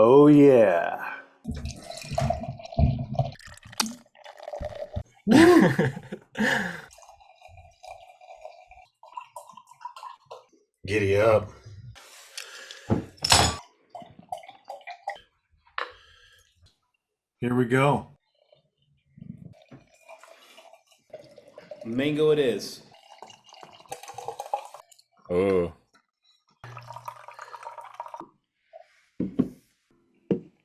Oh, yeah. Giddy up. Here we go. Mango it is. Oh.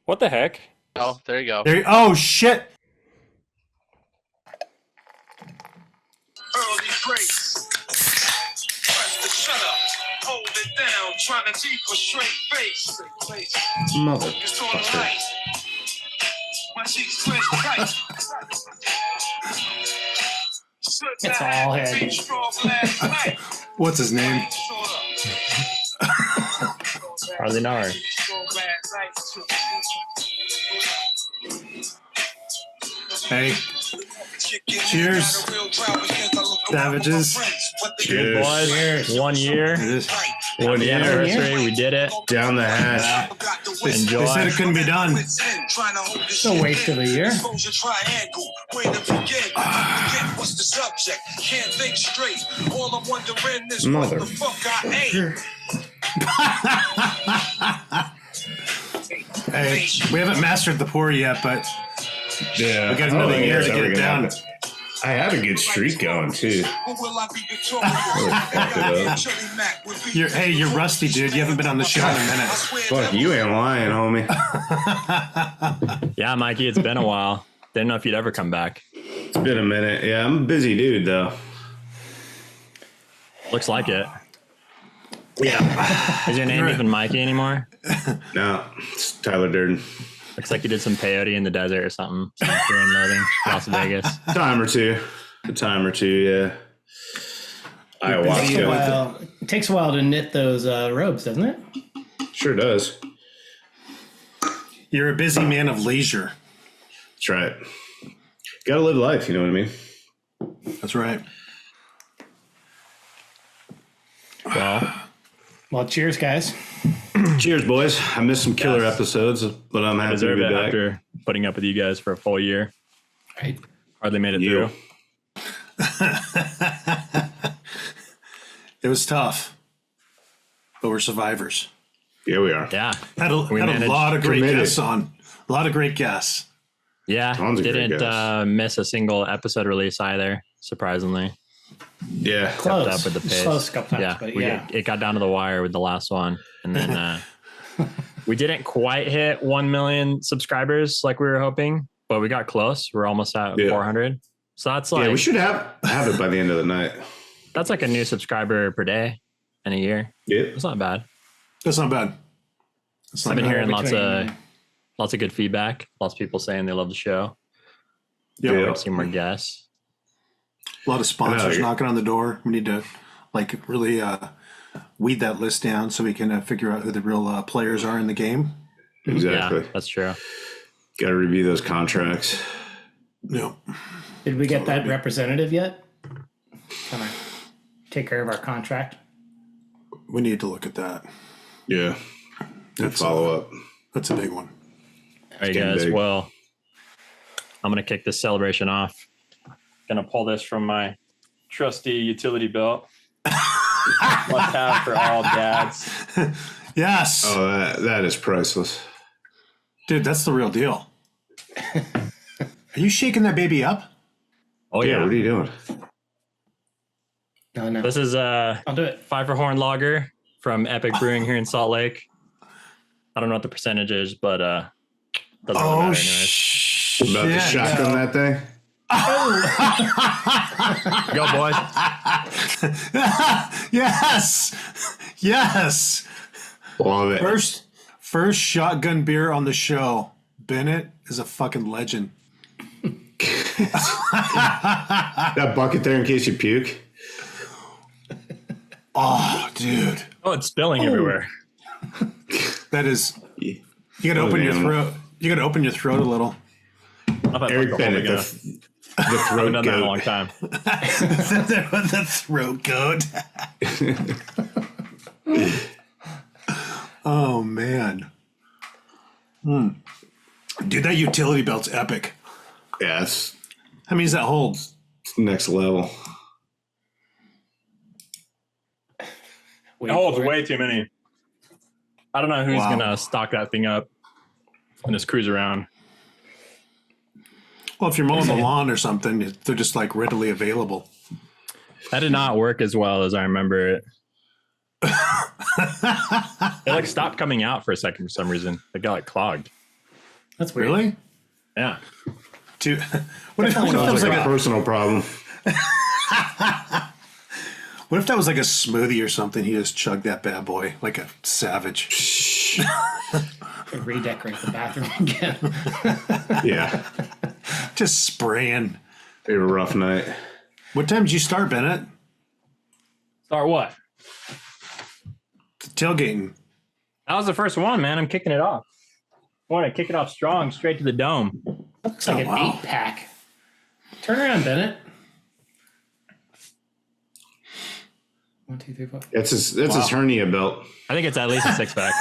What the heck? Oh, there you go. Oh, shit. Early breaks. Press the shut up. Hold it down. Trying to keep a straight face. Mother. It's on the light. My cheeks clenched tight. It's all head. What's his name? Hardly know her. Hey. Cheers. Savages. Cheers, boys. 1 year. 1 year. Anniversary. We did it. Down the hatch. Enjoy. They said it couldn't be done. It's a waste of a year. Mother. Hey, we haven't mastered the pour yet, but Yeah. we got another year to that's get it ever down. gonna happen. I had a good streak going, too. You're rusty, dude. You haven't been on the show in a minute. Fuck, you ain't lying, homie. Yeah, Mikey, it's been a while. Didn't know if you'd ever come back. It's been a minute. Yeah, I'm a busy dude, though. Looks like it. Yeah. Is your name even Mikey anymore? No, it's Tyler Durden. Looks like you did some peyote in the desert or something. Some fear and loathing, Las Vegas. A time or two, yeah. Ayahuasca. It takes a while to knit those robes, doesn't it? Sure does. You're a busy man of leisure. That's right. Gotta live life, you know what I mean? That's right. Well, cheers, guys. Cheers, boys. I missed some killer episodes, but I'm I happy to deserve be it back. after putting up with you guys for a full year. Right. Hardly made it You. through. It was tough, but we're survivors. Yeah, we are. Yeah. Had a managed. lot of great Committed. guests on. A lot of great guests. Yeah. Tons of great Didn't guys. miss a single episode release either, surprisingly. Yeah. Close. Up with the pace. Close a couple times, Yeah, but it got down to the wire with the last one. And then we didn't quite hit 1 million subscribers like we were hoping, but we got close. We're almost at 400. So that's like, Yeah, we should have it by the end of the night. that's like a new subscriber per day in a year. Yeah. It's not bad. That's not bad. That's not I've been bad. hearing between- lots of good feedback. Lots of people saying they love the show. Yeah. Can't wait to see more guests. A lot of sponsors I know. knocking on the door. We need to really weed that list down so we can figure out who the real players are in the game. Exactly. Yeah, that's true. Got to review those contracts. No. Did we get that representative yet? Kind of take care of our contract. We need to look at that. Yeah. And follow up. That's a big one. All right, getting guys. big. Well, I'm going to kick this celebration off. Going to pull this from my trusty utility belt. Must have for all dads. Yes. Oh, that is priceless. Dude, that's the real deal. Are you shaking that baby up? Oh, Yeah, yeah. what are you doing? No. This is I'll do it. 5 for Horn Lager from Epic Brewing here in Salt Lake. I don't know what the percentage is, but doesn't really matter anyways. About to shotgun that thing? Go, boys. Yes. Yes. Love it. First shotgun beer on the show. Bennett is a fucking legend. That bucket there in case you puke. Oh, dude. Oh, it's spilling everywhere. That is. Yeah. You gotta open your animal. throat. You gotta open your throat a little. Eric Bennett, the I've throat done that in a long goat. time. The throat goat. Oh man. Dude, that utility belt's epic. Yeah, it's How many does that hold? next level. Wait It holds for it. way too many. I don't know who's Wow. gonna stock that thing up and just cruise around. Well, if you're mowing the lawn or something, they're just like readily available. That did not work as well as I remember it. It like stopped coming out for a second for some reason. It got like clogged. That's weird. Really? Yeah. Dude, what if that Sounds was like like a a personal problem. What if that was like a smoothie or something? He just chugged that bad boy like a savage. Redecorate the bathroom again. Yeah, Just spraying. they had a rough night. What time did you start, Bennett? Start what? Tailgating. That was the first one, man. I'm kicking it off. I want to kick it off strong, straight to the dome. Looks like Oh, an wow. 8-pack. Turn around, Bennett. 1, 2, 3, 4. That's his hernia belt. I think it's at least a 6-pack.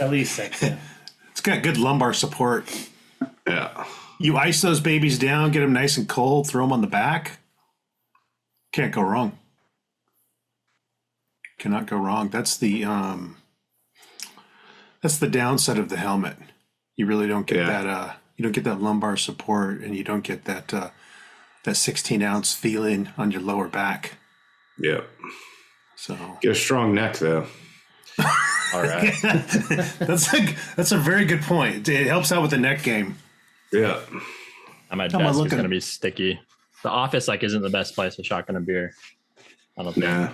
At least 6. Yeah. It's got good lumbar support. Yeah, You ice those babies down, get them nice and cold, throw them on the back. Can't go wrong. Cannot go wrong. That's the downside of the helmet. You really don't get that. You don't get that lumbar support, and you don't get that 16-ounce feeling on your lower back. yeah. So Get a strong neck though. All right. that's a very good point. It helps out with the neck game. Yeah, My am I desk is looking? going to be sticky. The office like isn't the best place to shotgun a beer. I don't think. nah.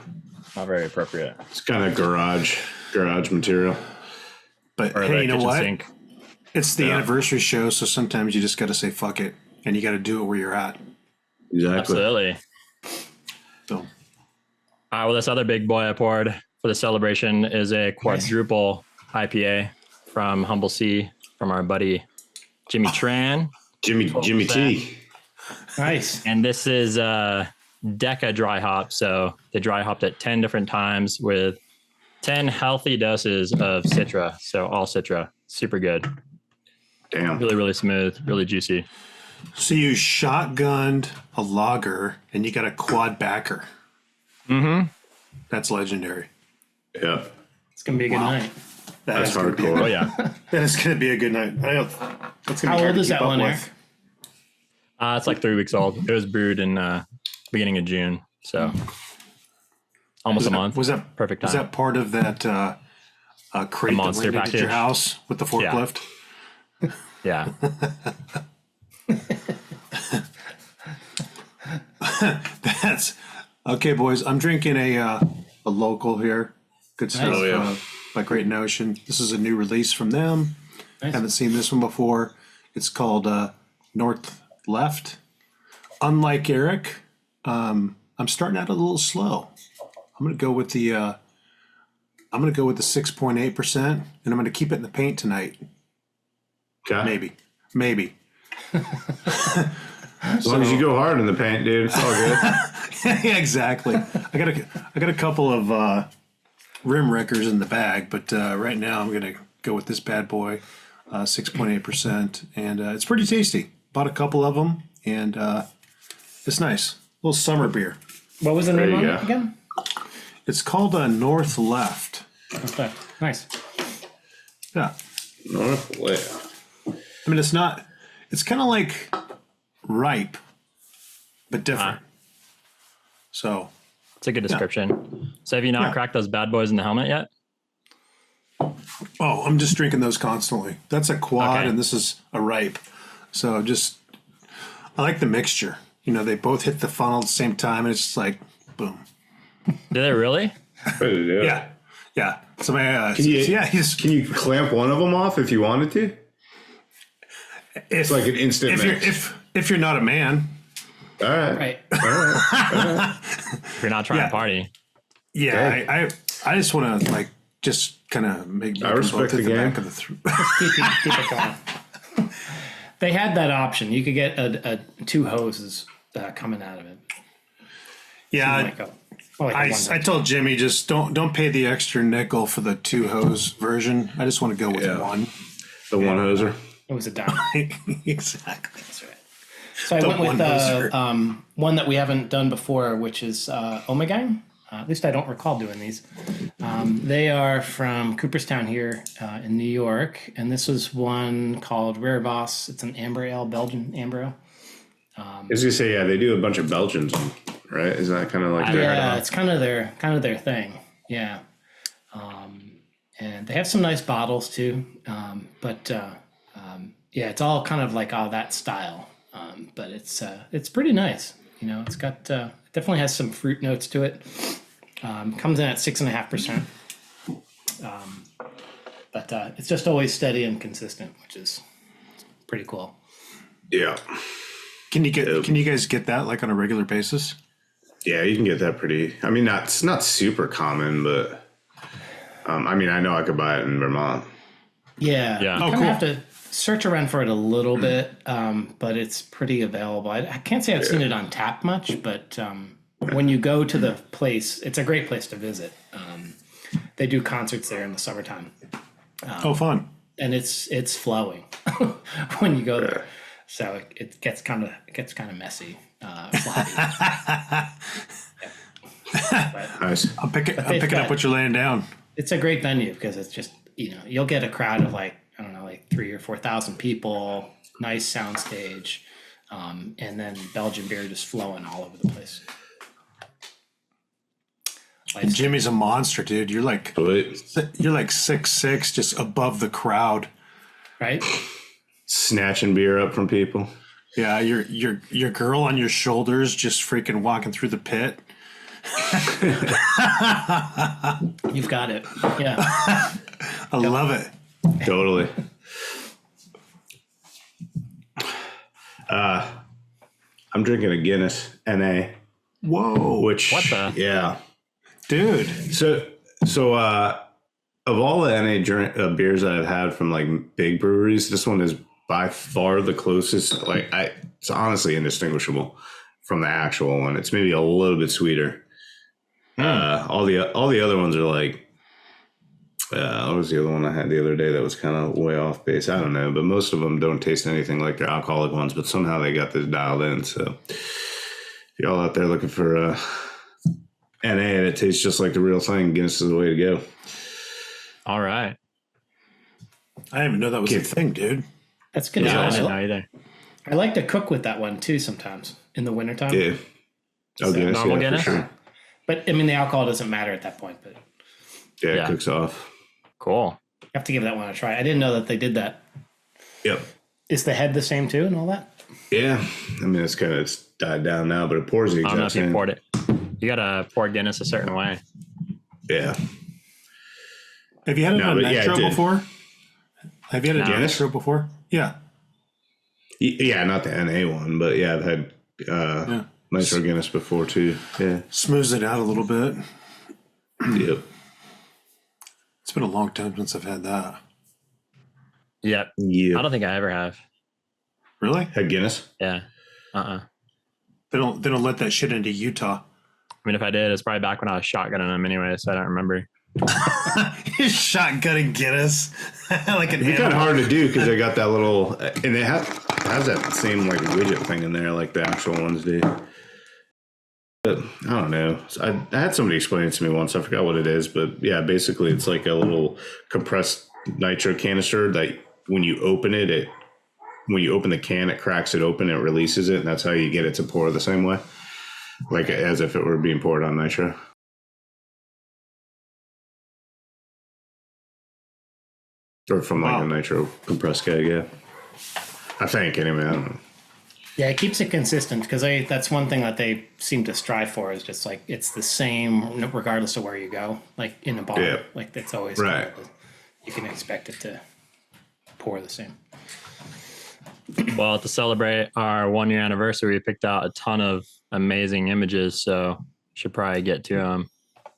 Not very appropriate. It's kind of garage material. But Or hey, the you know kitchen what? sink. It's the Yeah. anniversary show, so sometimes you just got to say fuck it, and you got to do it where you're at. Exactly. Absolutely. So Well, this other big boy I poured for the celebration is a quadruple IPA from Humble Sea from our buddy Jimmy Tran. Jimmy T. Nice. And this is Deca dry hop. So they dry hopped at 10 different times with 10 healthy doses of Citra. So all Citra. Super good. Damn. Really, really smooth. Really juicy. So you shotgunned a lager and you got a quad backer. Mm-hmm. That's legendary. Yeah. It's going to be a good night. That's is gonna be hardcore. Oh, yeah. That is going to be a good night. I know. That's gonna How be hard old to is keep that up one, with. Eric? It's like 3 weeks old. It was brewed in beginning of June. So almost a month. Was that Perfect time. Was that part of that crate that monster landed at your package? house with the forklift? Yeah. That's okay, boys. I'm drinking a local here. Good stuff. Oh, yeah. By Great Notion. This is a new release from them. Nice. Haven't seen this one before. It's called North Left. Unlike Eric, I'm starting out a little slow. I'm gonna go with the 6.8%, and I'm gonna keep it in the paint tonight. Okay. Maybe. As long as you go hard in the paint, dude, it's all good. Yeah, exactly. I got a couple of rim wreckers in the bag, but right now I'm gonna go with this bad boy, 6.8%, and it's pretty tasty. Bought a couple of them, and it's nice. Little summer beer. What was the name you on go. it again? It's called North Left. Okay. Nice. Yeah, North left. I mean it's not. It's kind of like ripe, but different. So It's a good description. So have you not Yeah. cracked those bad boys in the helmet yet? I'm just drinking those constantly. That's a quad, Okay. and this is a ripe. So I like the mixture. You know, they both hit the funnel at the same time, and it's just like, boom. Did they really? Yeah. So my, Can you, he's can you clamp one of them off if you wanted to? if, It's like an instant if mix. you're if you're not a man, All right. Right. If you're not trying Yeah. to party. yeah, I just want to like just kind of make. I respect both hit the game. back of the Keep it going. They had that option. You could get a 2 hoses coming out of it. Yeah, Like a I one. told Jimmy just don't pay the extra nickel for the 2 hose version. I just want to go with Yeah. one. The one hoser. It was a dime. Exactly. That's right. So I The went with one hoser. one that we haven't done before, which is Omegang. At least I don't recall doing these. They are from Cooperstown here in New York, and this was one called Rare Voss. It's an amber ale, Belgian amber ale. I was gonna say, yeah, they do a bunch of Belgians, right? Is that kind of like Yeah, it's kind of their thing. Yeah, and they have some nice bottles too. But yeah, it's all kind of like all that style. But it's pretty nice. You know, it's got it definitely has some fruit notes to it. Comes in at 6.5%. But it's just always steady and consistent, which is pretty cool. Yeah. Can you guys get that like on a regular basis? Yeah, you can get that pretty. I mean, it's not super common, but I mean, I know I could buy it in Vermont. Yeah. Yeah. You Oh, kind of cool. have to search around for it a little bit, but it's pretty available. I can't say I've seen it on tap much, but when you go to the place, it's a great place to visit. They do concerts there in the summertime, Oh, fun. and it's flowing when you go there. So it gets kind of messy. Sloppy. But Nice. I'm picking got- up what you're laying down. it's a great venue because it's just, you know, you'll get a crowd of like, I don't know, like 3,000 or 4,000 people, nice sound stage, and then Belgian beer just flowing all over the place. Jimmy's a monster, dude. You're like But 6'6", just above the crowd. Right? snatching beer up from people. Yeah, your girl on your shoulders, just freaking walking through the pit. You've got it. Yeah. I love it. Totally. I'm drinking a Guinness NA, Whoa, which What the? yeah. dude. So of all the NA beers that I've had from like big breweries, this one is by far the closest. Like it's honestly indistinguishable from the actual one. It's maybe a little bit sweeter. All the other ones are like. What was the other one I had the other day that was kind of way off base? I don't know, but most of them don't taste anything like their alcoholic ones. But somehow they got this dialed in. So if y'all out there looking for a NA that tastes just like the real thing, Guinness is the way to go. All right. I didn't even know that was a thing, dude. That's good. Yeah, I to didn't know. know either. I like to cook with that one too sometimes in the wintertime. Yeah. Oh, So, Guinness, normal yeah, Guinness? for sure. But I mean, the alcohol doesn't matter at that point, but you Yeah, Yeah. it cooks off. Cool. have to give that one a try. I didn't know that they did that. Yep. Is the head the same too and all that? Yeah. I mean, it's kind of died down now, but it pours the I don't know exact if you same. poured it. You gotta pour Guinness a certain way. Yeah. Have you had it No, on but yeah, I Nitro did. before? Have you had a No. Nitro before? Yeah. Yeah, not the NA one, but yeah, I've had Nitro Guinness before too. Yeah. Smooths it out a little bit. Yep. It's been a long time since I've had that. Yep. Yeah. I don't think I ever have. Really? Had Guinness? Yeah. They don't let that shit into Utah. I mean, if I did, it's probably back when I was shotgunning them anyway, so I don't remember. Shotgunning Guinness like an It's kind of hard to do because they got that little, and it has that same like widget thing in there like the actual ones do. But I don't know. I had somebody explain it to me once. I forgot what it is, but yeah, basically it's like a little compressed nitro canister that when you open it, when you open the can, it cracks it open, it releases it, and that's how you get it to pour the same way, like as if it were being poured on nitro. Or from like a nitro compressed keg, yeah. I think anyway. I don't know. Yeah, it keeps it consistent because that's one thing that they seem to strive for is just like it's the same regardless of where you go. Like in a bar, Yeah. like it's always Right. you can expect it to pour the same. Well, to celebrate our 1 year anniversary, we picked out a ton of amazing images, so should probably get to them.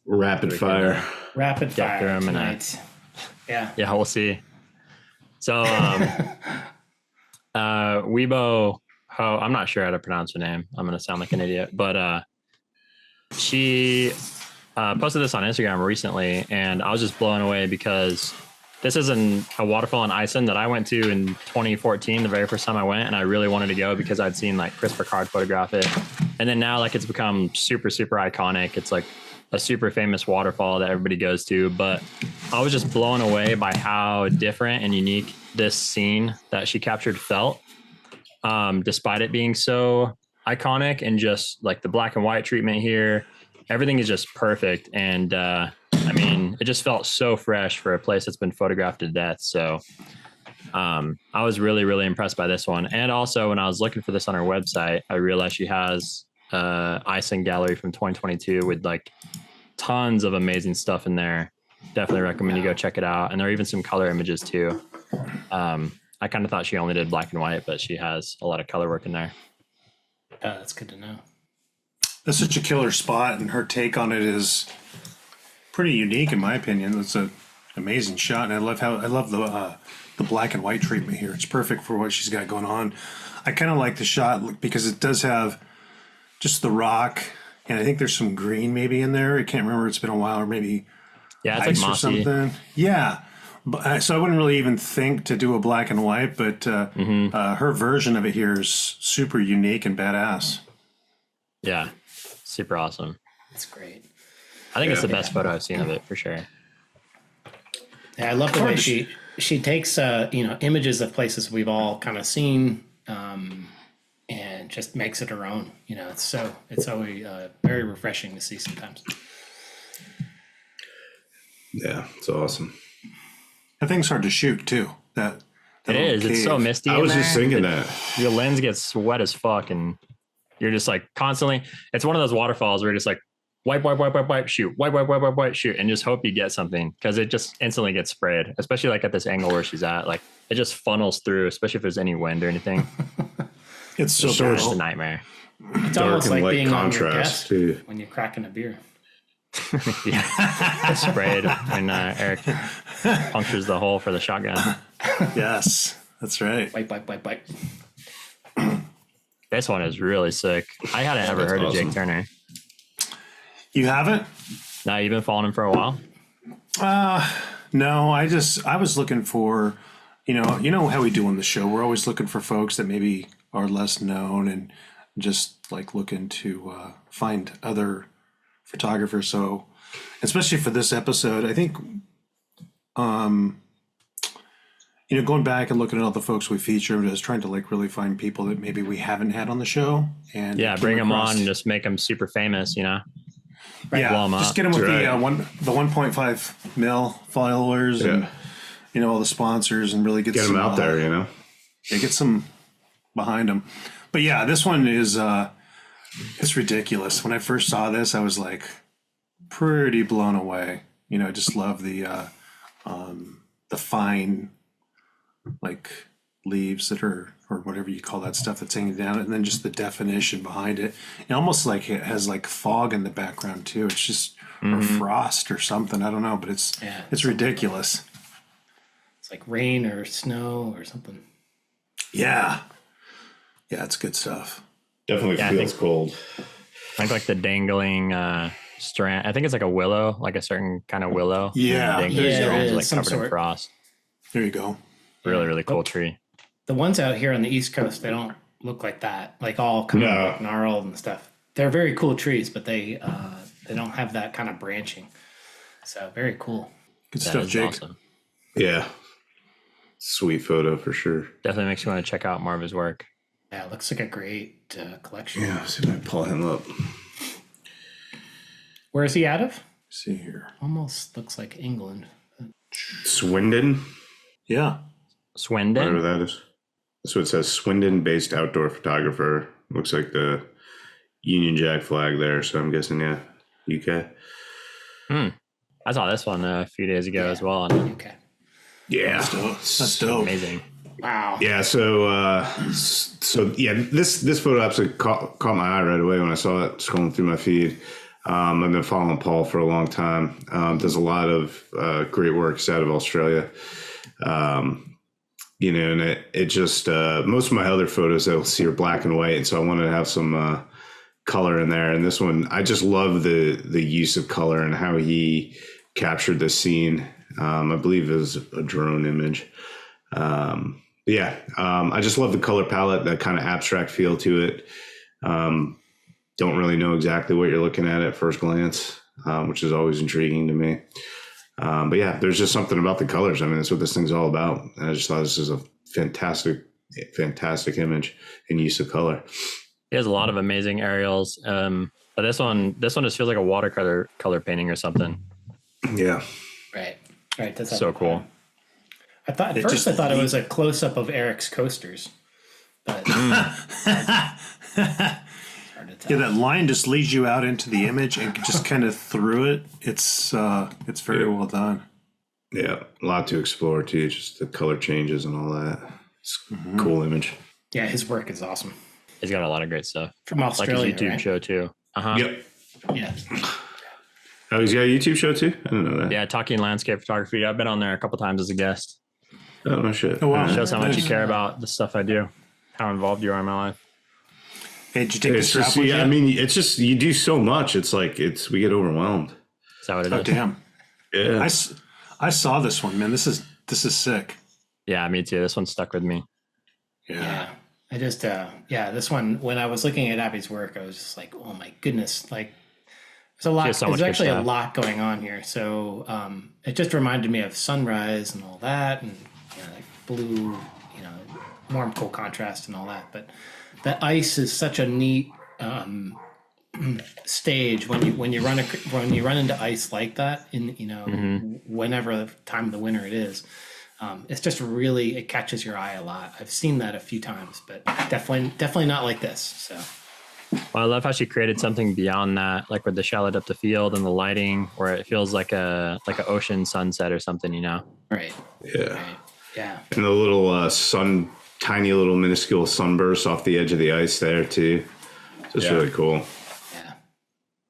Rapid fire. Rapid Get fire through 'em and, tonight. Yeah. Yeah, we'll see. So, Huibo Hou, I'm not sure how to pronounce her name. I'm going to sound like an idiot, but she posted this on Instagram recently, and I was just blown away because this is a waterfall in Iceland that I went to in 2014, the very first time I went, and I really wanted to go because I'd seen like Chris Burkard photograph it. And then now like it's become super, super iconic. It's like a super famous waterfall that everybody goes to, but I was just blown away by how different and unique this scene that she captured felt, despite it being so iconic, and just like the black and white treatment here, everything is just perfect. And I mean, it just felt so fresh for a place that's been photographed to death. So I was really, really impressed by this one. And also when I was looking for this on her website, I realized she has Iceland gallery from 2022 with like tons of amazing stuff in there. Definitely recommend you go check it out. And there are even some color images too. I kind of thought she only did black and white, but she has a lot of color work in there. That's good to know. That's such a killer spot, and her take on it is pretty unique in my opinion. It's an amazing shot, and I love the black and white treatment here. It's perfect for what she's got going on. I kind of like the shot because it does have just the rock, and I think there's some green maybe in there. I can't remember. It's been a while, or maybe it's ice like or something. Yeah. But, so I wouldn't really even think to do a black and white, but her version of it here is super unique and badass. Yeah, super awesome. That's great. I think it's the best photo I've seen of it for sure. Yeah, I love the way she takes images of places we've all kind of seen, and just makes it her own. You know, it's always very refreshing to see sometimes. Yeah, it's awesome. That thing's hard to shoot too. That it is. cave. It's so misty. I was just thinking that your lens gets wet as fuck, and you're just like constantly. It's one of those waterfalls where you're just like wipe, shoot, wipe, shoot, and just hope you get something, because it just instantly gets sprayed. Especially like at this angle where she's at, like it just funnels through. Especially if there's any wind or anything. It's so It's just a nightmare. It's dark almost and like light being contrast on your desk too. when you're cracking a beer. Yeah, it's sprayed when Eric punctures the hole for the shotgun. Yes, that's right. Wipe. This one is really sick. I hadn't ever heard of Jake Turner. You haven't? No, you've been following him for a while? No, I was looking for, you know how we do on the show. We're always looking for folks that maybe are less known, and just like looking to find other photographers. So especially for this episode, I think, going back and looking at all the folks we featured, I was trying to like really find people that maybe we haven't had on the show, and bring them on and just make them super famous, Right. Blow them up. Just get them with the 1.5 mil followers, and all the sponsors, and really get them some, out there. Get some behind them. But yeah, this one is it's ridiculous. When I first saw this, I was like pretty blown away. I just love the fine like leaves that are, or whatever you call that stuff that's hanging down, and then just the definition behind it. It almost like it has like fog in the background too. It's just or frost or something. I don't know, but it's ridiculous. It's like rain or snow or something. Yeah, it's good stuff. Definitely feels cold. I think like the dangling strand. I think it's like a willow, like a certain kind of willow. Yeah, dangling strands, like some covered in sort. frost. There you go. Really, really cool tree. The ones out here on the East Coast, they don't look like that. Like all kind of like gnarled and stuff. They're very cool trees, but they don't have that kind of branching. So very cool. Good stuff, Jake. Awesome. Yeah. Sweet photo for sure. Definitely makes you want to check out more of his work. Yeah, it looks like a great collection. Yeah, see if I pull him up. Where is he out of? See here. Almost looks like England. Swindon? Yeah. Swindon? Whatever that is. So it says Swindon-based outdoor photographer. Looks like the Union Jack flag there, so I'm guessing, UK. I saw this one a few days ago as well. Okay. Yeah. That's dope. Amazing. Wow. Yeah, this photo absolutely caught my eye right away when I saw it scrolling through my feed. I've been following Paul for a long time. Does a lot of great works out of Australia. And it just most of my other photos I'll see are black and white, and so I wanted to have some color in there. And this one, I just love the use of color and how he captured this scene. I believe it was a drone image. I just love the color palette, that kind of abstract feel to it. Don't really know exactly what you're looking at first glance, which is always intriguing to me. But yeah, there's just something about the colors. I mean, that's what this thing's all about. And I just thought this is a fantastic image and use of color. He has a lot of amazing aerials. But this one just feels like a watercolor painting or something. Yeah. Right. That's so cool. I thought at first it was a close up of Eric's coasters, but it's hard to tell. Yeah, that line just leads you out into the image and just kind of through it. It's very well done. Yeah, a lot to explore too. Just the color changes and all that. It's a cool image. Yeah, his work is awesome. He's got a lot of great stuff From Australia, like his YouTube right? show too. Yep. Yeah. Oh, he's got a YouTube show too? I didn't know that. Yeah, Talking Landscape Photography. I've been on there a couple times as a guest. Oh, no shit. Oh, wow. Shows how much you care about the stuff I do, how involved you are in my life. Hey, did you take the It's strap just, with you? I mean, it's just, you do so much. It's like, we get overwhelmed. Is that what it Oh, is? damn. Yeah. I saw this one, man. This is sick. Yeah, me too. This one stuck with me. Yeah. I just, this one, when I was looking at Abby's work, I was just like, oh my goodness. Like, there's a lot, There's so much there's good actually a stuff. lot going on here. So, it just reminded me of sunrise and all that, and, like blue, warm, cool contrast and all that. But the ice is such a neat, stage when you run into ice like that in whenever time of the winter it is. It's just really, it catches your eye a lot. I've seen that a few times, but definitely not like this. So Well, I love how she created something beyond that, like with the shallow depth of field and the lighting, where it feels like a ocean sunset or something, right, Yeah. yeah, And the little tiny little minuscule sunburst off the edge of the ice there too. Just really cool. yeah.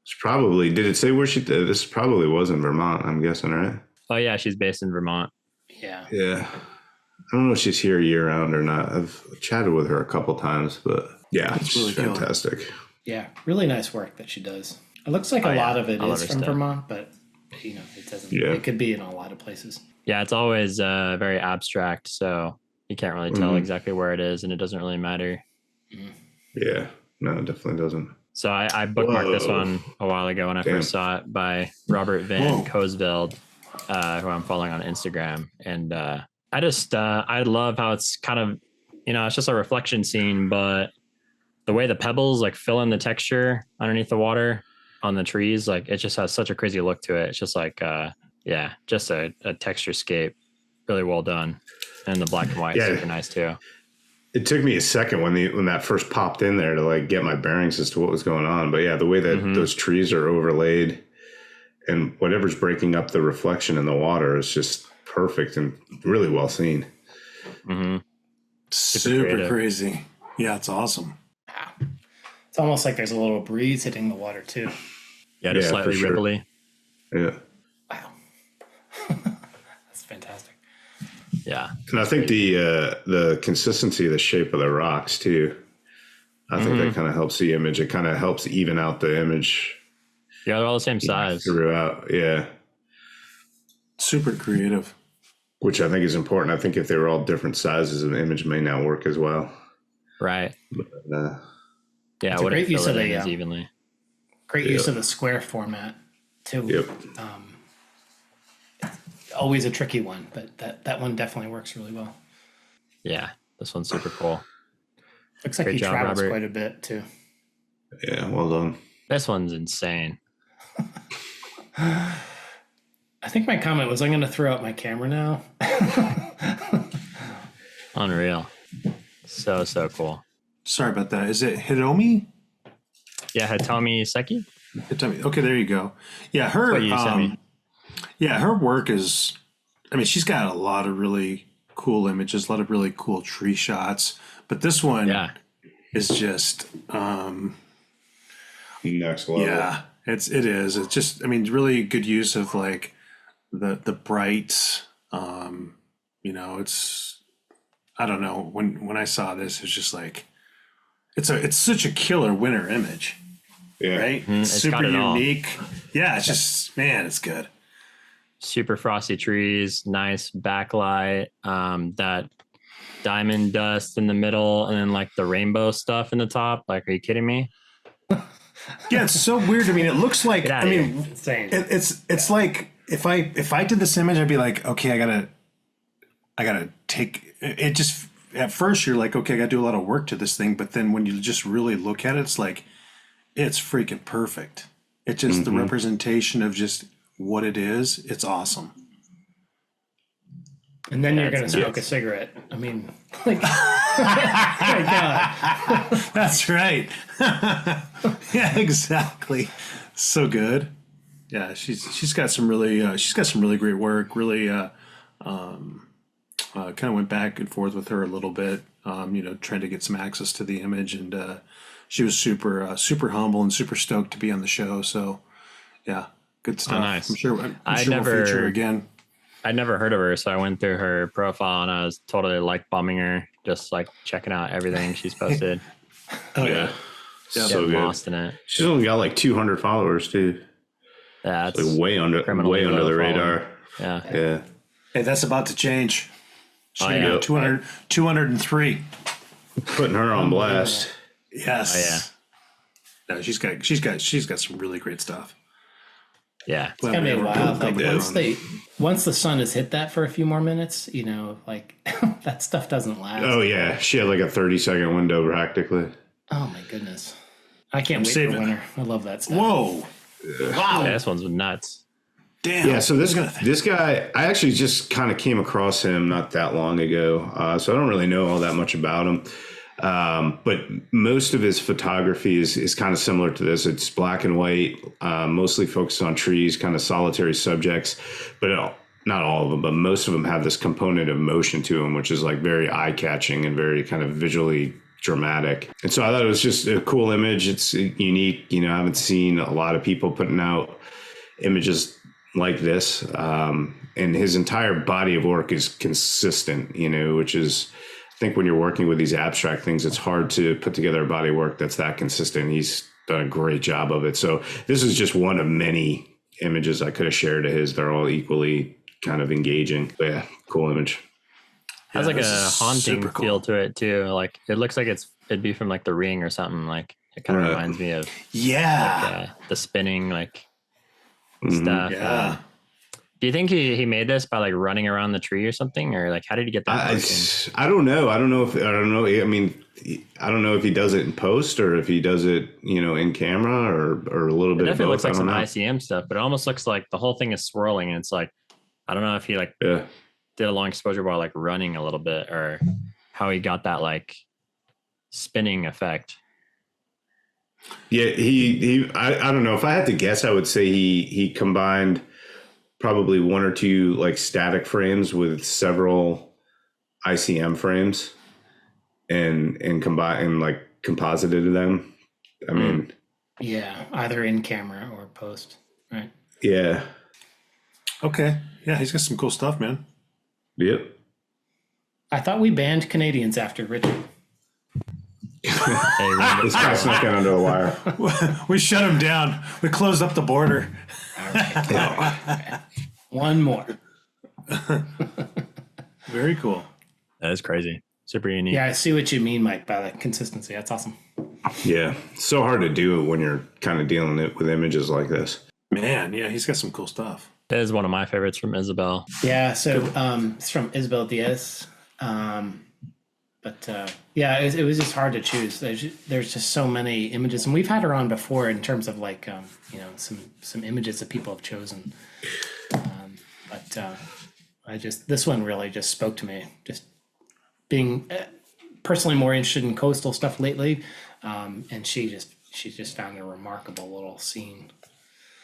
It's probably, did it say where this probably was in Vermont, I'm guessing, right? Oh yeah, she's based in Vermont. Yeah. Yeah. I don't know if she's here year round or not. I've chatted with her a couple times, but yeah, it's really cool. fantastic. Yeah, really nice work that she does. It looks like a lot of it I love is her from stuff. Vermont, but it doesn't. Yeah. It could be in a lot of places. Yeah, it's always very abstract, so you can't really tell exactly where it is, and it doesn't really matter. Yeah. No, it definitely doesn't. So I bookmarked this Whoa. one a while ago when I Damn. first saw it by Robert Van Koesveld, who I'm following on Instagram. And I love how it's kind of, it's just a reflection scene, but the way the pebbles like fill in the texture underneath the water on the trees, like it just has such a crazy look to it. It's just like, just a texture scape. Really well done. And the black and white is super nice too. It took me a second when that first popped in there to like get my bearings as to what was going on. But yeah, the way that those trees are overlaid and whatever's breaking up the reflection in the water is just perfect and really well seen. Mm-hmm. Super crazy. Yeah, it's awesome. Wow. It's almost like there's a little breeze hitting the water too. Yeah, just Yeah, for slightly sure. ripply. Yeah. Wow. That's fantastic. Yeah. And I think the consistency of the shape of the rocks too, I think that kind of helps the image. It kind of helps even out the image Yeah, they're all the same size. throughout. Yeah. Super creative. Which I think is important. I think if they were all different sizes, an image may not work as well. Right. But, Yeah, It's a wouldn't great use fill of it in the, as evenly. Great use of the square format too. Yep. Always a tricky one, but that one definitely works really well. Yeah, this one's super cool. Looks like Great he job, travels Robert. quite a bit too. Yeah, well done. This one's insane. I think my comment was I'm going to throw out my camera now. Unreal. So cool. Sorry about that. Is it Hitomi? Yeah, Hitomi Seki? Hitomi. Okay, there you go. Yeah, her. What you sent me. Yeah, her work is. I mean, she's got a lot of really cool images, a lot of really cool tree shots. But this one is just. Next level. Yeah, it is. It's just. I mean, really good use of like the bright. It's. I don't know. When I saw this, it's just like. It's such a killer winter image. Yeah. Right? It's Super got it all. unique. Yeah, it's just, man, it's good. super frosty trees, nice backlight, that diamond dust in the middle, and then like the rainbow stuff in the top. Like, are you kidding me? Yeah, it's so weird. I mean, it looks like, I mean, Insane. it's like if I did this image, I'd be like, okay, I gotta take it. Just at first you're like, okay, I gotta do a lot of work to this thing, but then when you just really look at it, it's like, it's freaking perfect. It's just the representation of just what it is. It's awesome. And then you're going to smoke a cigarette. I mean, like, oh my God. That's right. Yeah, exactly. So good. Yeah, she's got some really great work. Really, kind of went back and forth with her a little bit. Trying to get some access to the image, and she was super humble and super stoked to be on the show. So, yeah, good stuff. Oh, nice. I'm sure we'll feature her again. I'd never heard of her, so I went through her profile and I was totally like bombing her, just like checking out everything she's posted. Oh yeah, so good. Lost in it. She's only got like 200 followers too. Yeah, it's like way under the radar. Yeah. Hey, that's about to change. She yeah. got 203. Putting her on blast. Yes. No, she's got some really great stuff. Yeah. It's gonna be a while. Like once the sun has hit that for a few more minutes, like that stuff doesn't last. Oh yeah, she had like a 30-second window practically. Oh my goodness, I can't wait for winter. I love that stuff. Whoa! Wow, yeah, this one's nuts. Damn. Yeah, so this guy, I actually just kind of came across him not that long ago, so I don't really know all that much about him. But most of his photography is kind of similar to this. It's black and white, mostly focused on trees, kind of solitary subjects, but not all of them, but most of them have this component of motion to them, which is like very eye-catching and very kind of visually dramatic. And so I thought it was just a cool image. It's unique. I haven't seen a lot of people putting out images like this. And his entire body of work is consistent, which is, I think when you're working with these abstract things, it's hard to put together a body of work that's that consistent. He's done a great job of it. So this is just one of many images I could have shared of his. They're all equally kind of engaging. But yeah, cool image. Has like a haunting feel to it too. Like it looks like it'd be from like The Ring or something. Like it kind of reminds me of like, the spinning stuff. Yeah. Do you think he made this by like running around the tree or something, or like how did he get that? I don't know. I don't know. I mean, I don't know if he does it in post or if he does it, in camera or a little bit. It definitely looks like some ICM stuff, but it almost looks like the whole thing is swirling, and it's like I don't know if he did a long exposure while like running a little bit, or how he got that like spinning effect. Yeah, I don't know. If I had to guess, I would say he combined probably one or two like static frames with several ICM frames and combine and like composited them. I mean, yeah, either in camera or post, right? Yeah. Okay. Yeah, he's got some cool stuff, man. Yep. I thought we banned Canadians after Richard. This guy snuck in under the wire. We shut him down. We closed up the border. Okay. One more. Very cool. That is crazy. Super unique. Yeah, I see what you mean, Mike, by the consistency. That's awesome. Yeah. So hard to do it when you're kind of dealing with images like this. Man, yeah, he's got some cool stuff. That is one of my favorites from Isabel. Yeah, so it's from Isabel Diez. Yeah, it was just hard to choose. There's just so many images, and we've had her on before in terms of like some images that people have chosen. This one really just spoke to me. Just being personally more interested in coastal stuff lately, and she just found a remarkable little scene.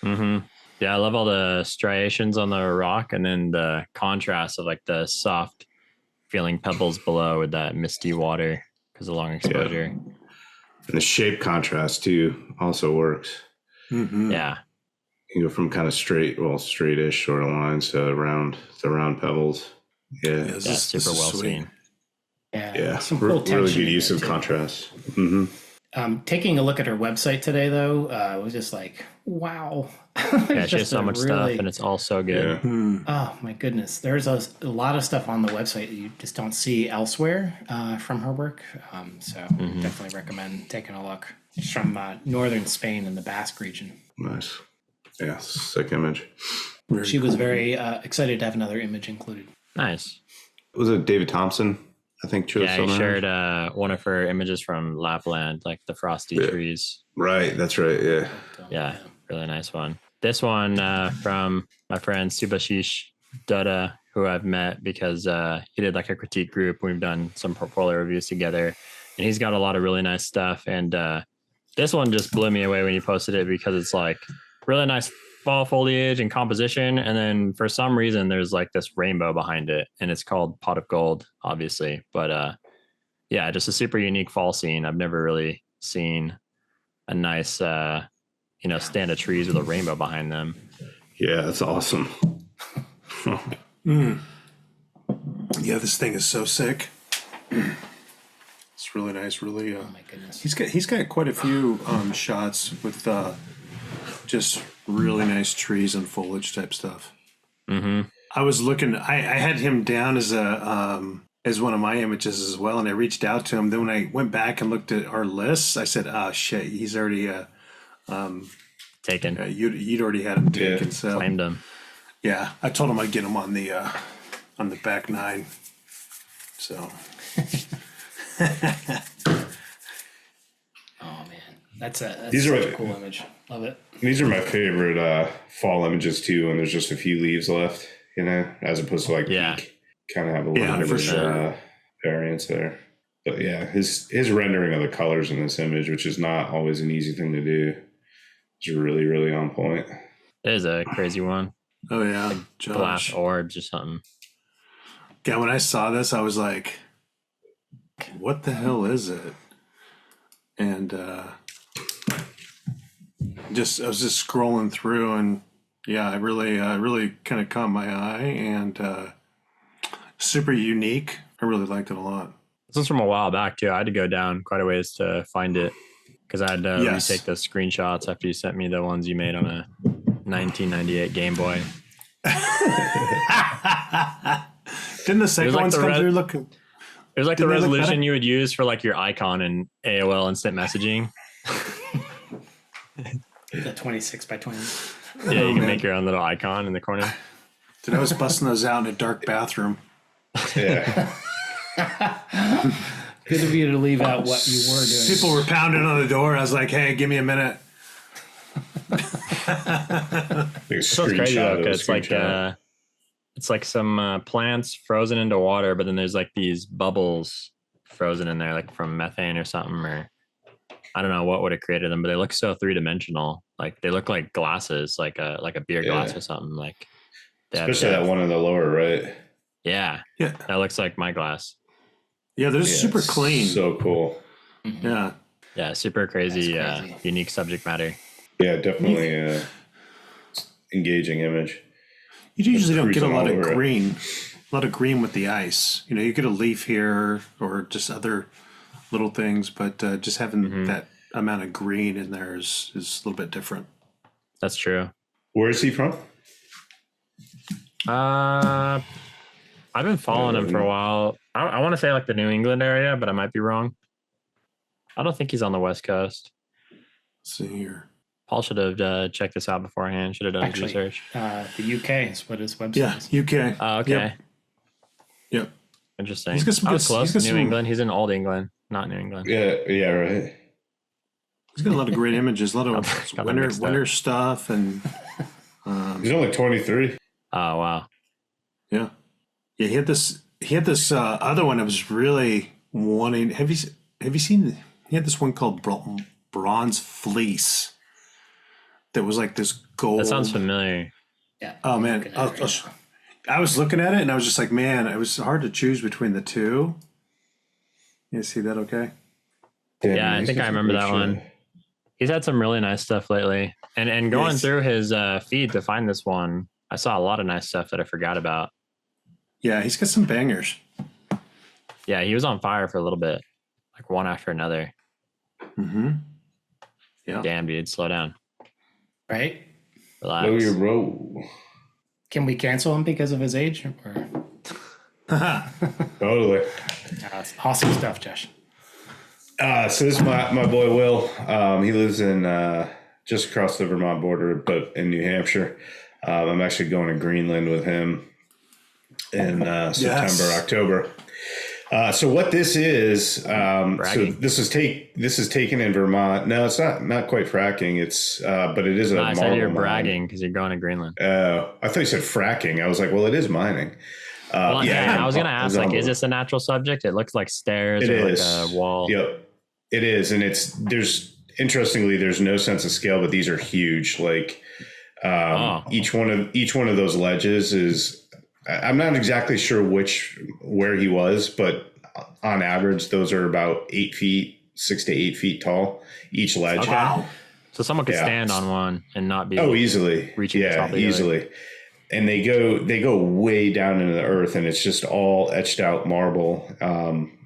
Mm-hmm. Yeah, I love all the striations on the rock, and then the contrast of like the soft feeling pebbles below with that misty water because of long exposure. Yeah. And the shape contrast too also works. Mm-hmm. Yeah. You go from kind of straightish sort of lines to the round pebbles. Yeah. That's super well seen. Yeah. Yeah. Some cool really good use of contrast. Mm-hmm. Taking a look at her website today, though, was just like, wow. Yeah, she has so much stuff, and it's all so good. Yeah. Oh my goodness, there's a lot of stuff on the website that you just don't see elsewhere from her work. So definitely recommend taking a look. She's from northern Spain in the Basque region. Nice. Yeah, sick image. She was very excited to have another image included. Nice. Was it David Thompson? I think chose Yeah, he something. shared one of her images from Lapland, like the frosty trees. Right, that's right. Yeah. Yeah, really nice one. This one from my friend Subhasish Dutta, who I've met because he did like a critique group. We've done some portfolio reviews together, and he's got a lot of really nice stuff. And this one just blew me away when you posted it because it's like really nice fall foliage and composition. And then for some reason, there's like this rainbow behind it, and it's called Pot of Gold, obviously. But yeah, just a super unique fall scene. I've never really seen a nice, stand of trees with a rainbow behind them. Yeah, that's awesome. Yeah, this thing is so sick. It's really nice. Really, Oh my goodness. he's got quite a few shots with just really nice trees and foliage type stuff. Mm-hmm. I was looking. I had him down as one of my images as well, and I reached out to him. Then when I went back and looked at our lists, I said, "Oh shit, he's already Taken. you'd already had him taken." Yeah, So Claimed him. yeah, I told him I'd get him on the back nine. So Oh man, that's These are such a right. cool image. Love it. These are my favorite fall images too, when there's just a few leaves left, as opposed to like Yeah. peak. Kind of have a little Yeah, bit for of sure. variance there. But yeah, his rendering of the colors in this image, which is not always an easy thing to do, is really, really on point. It is a crazy one. oh yeah, Glass Josh. orbs or something. Yeah, when I saw this, I was like, "What the hell is it?" And I was just scrolling through, and yeah, it really kind of caught my eye, and super unique. I really liked it a lot. This was from a while back too. I had to go down quite a ways to find it because I had to Yes. retake those screenshots after you sent me the ones you made on a 1998 Game Boy. Didn't the second like ones the come red- through looking? It was like Didn't the they look resolution better? you would use for like your icon in AOL instant messaging. The 26 by 20. Yeah, you can man. make your own little icon in the corner. Dude, I was busting those out in a dark bathroom. Yeah. Good of you to leave out what you were doing. People were pounding on the door. I was like, "Hey, give me a minute." So it's crazy though, 'cause it's like some plants frozen into water, but then there's like these bubbles frozen in there, like from methane or something, or I don't know what would have created them, but they look so 3-dimensional. Like they look like glasses, like a beer glass Yeah. or something. Like they have Especially that depth. one in the lower right. Yeah, Yeah, that looks like my glass. yeah, they're Yeah, super it's clean. So cool. Yeah, Yeah, super crazy, That's crazy. unique subject matter. Yeah, definitely engaging image. you usually don't get a Cruising lot all of over it. green, with the ice. You get a leaf here or just other little things, but just having that amount of green in there is a little bit different. That's true. Where is he from? I've been following him for a while. I want to say like the New England area, but I might be wrong. I don't think he's on the West Coast. Let's see here. Paul should have checked this out beforehand. Should have done his Actually, research. the UK is what his website Yeah, is. UK. Oh, okay. Yep. Interesting. He's got some I was good- close. he's got New some- England. He's in Old England, not New England. Yeah, right. He's got a lot of great images, a lot of Got them mixed up. winter stuff, and He's only 23. Oh, wow. yeah. He had this other one I was really wanting. Have you seen? He had this one called Bronze Fleece. That was like this gold. That sounds familiar. Yeah. Oh man, Looking at it right now. I was looking at it and I was just like, man, it was hard to choose between the two. You see that? Okay. Damn, Yeah, I he's think got I some remember good that shit. one. He's had some really nice stuff lately. And going Yes. through his feed to find this one, I saw a lot of nice stuff that I forgot about. Yeah, he's got some bangers. Yeah, he was on fire for a little bit, like one after another. Mm-hmm. Yeah. Damn, dude, slow down. Right? Relax. Slow your roll. Can we cancel him because of his age? Or... Totally. That's awesome stuff, Josh. So this is my boy Will. He lives in just across the Vermont border, but in New Hampshire. I'm actually going to Greenland with him in September, October. So what this is, so this is taken in Vermont. No, it's not quite fracking. It's but it is a I marble said you're mine. bragging because you're going to Greenland. I thought you said fracking. I was like, well, it is mining. Well, yeah, I was going to ask, like, is it this a natural subject? It looks like stairs or is. like a wall. Yep, it is, and interestingly, there's no sense of scale, but these are huge. Like each one of those ledges is. I'm not exactly sure where he was, but on average, those are about 6 to 8 feet tall each ledge. Okay. Wow. So someone could stand on one and not be easily reaching the top of the easily. other. And they go way down into the earth, and it's just all etched out marble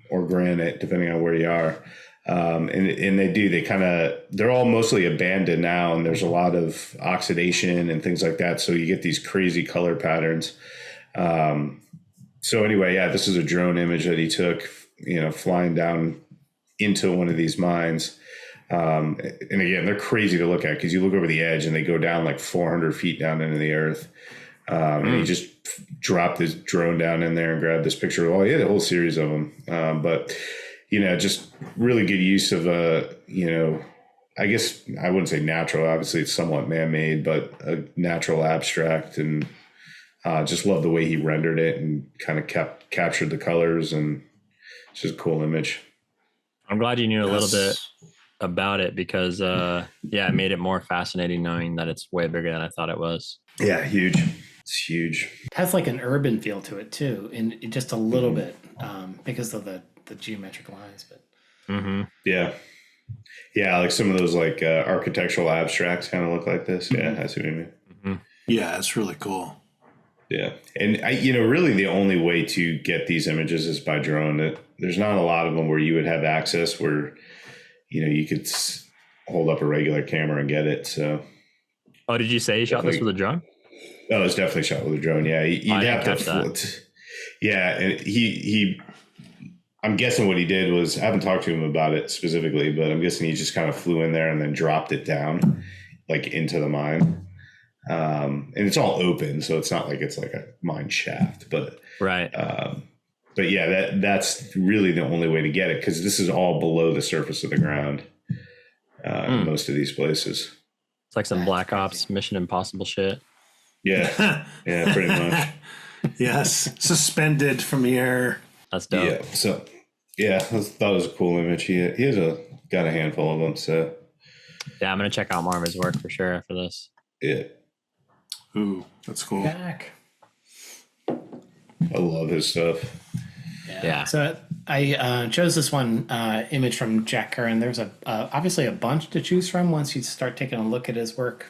or granite, depending on where you are. And they're all mostly abandoned now, and there's a lot of oxidation and things like that. So you get these crazy color patterns. So anyway, this is a drone image that he took, flying down into one of these mines. And again, they're crazy to look at because you look over the edge and they go down like 400 feet down into the earth. And he just dropped his drone down in there and grabbed this picture. Well, he had a whole series of them. But just really good use of, I guess I wouldn't say natural, obviously it's somewhat man-made, but a natural abstract, and just love the way he rendered it and kind of captured the colors, and it's just a cool image. I'm glad you knew a little bit about it because, it made it more fascinating knowing that it's way bigger than I thought it was. Yeah, huge. It's huge. It has like an urban feel to it too, and just a little bit because of the geometric lines. But yeah, like some of those like architectural abstracts kind of look like this. Yeah, I see what you mean. Mm-hmm. Yeah, it's really cool. Yeah, and really the only way to get these images is by drone. There's not a lot of them where you would have access where you could hold up a regular camera and get it. So, did you say you shot this with a drone? Oh, it's definitely shot with a drone. Yeah, you'd have to float. Yeah, and he I'm guessing what he did was, I haven't talked to him about it specifically, but I'm guessing he just kind of flew in there and then dropped it down like into the mine. And it's all open, so it's not like it's like a mine shaft, but right. But yeah, that's really the only way to get it, because this is all below the surface of the ground. In most of these places. It's like some Black Ops Mission Impossible shit. Yeah. Yeah, pretty much. Yes. Suspended from the air. That's dope. Yeah. So I thought it was a cool image. He has got a handful of them. So yeah, I'm gonna check out more of his work for sure after this. Yeah. Ooh, that's cool. Back. I love his stuff. Yeah. So I chose this one image from Jack Curran. There's obviously a bunch to choose from once you start taking a look at his work.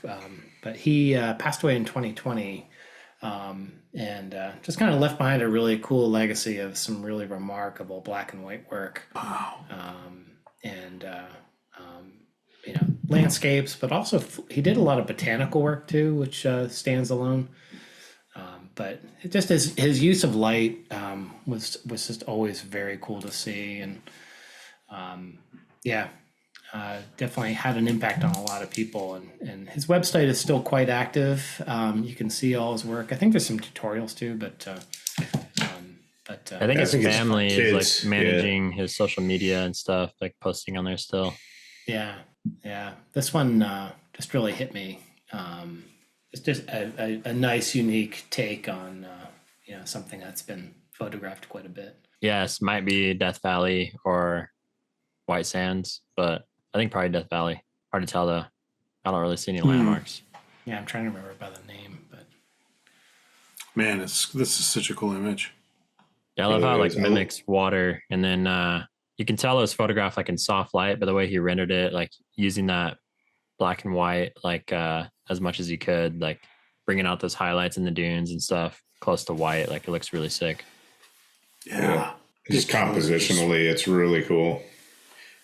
But he passed away in 2020 and just kind of left behind a really cool legacy of some really remarkable black and white work. Wow. Landscapes, but also he did a lot of botanical work too, which stands alone. But it just his use of light was just always very cool to see, and definitely had an impact on a lot of people. And his website is still quite active. You can see all his work. I think there's some tutorials too, but I think his family is like managing yeah. his social media and stuff, like posting on there still. Yeah. This one just really hit me. It's just a nice, unique take on something that's been photographed quite a bit. Yes, might be Death Valley or White Sands, but I think probably Death Valley. Hard to tell though. I don't really see any landmarks. Yeah, I'm trying to remember by the name, but man, this is such a cool image. Yeah, I love how it like mimics water, and then you can tell it was photographed like in soft light, but the way he rendered it, like using that black and white, like as much as he could, like bringing out those highlights in the dunes and stuff close to white, like it looks really sick. Yeah. Just compositionally, it's really cool.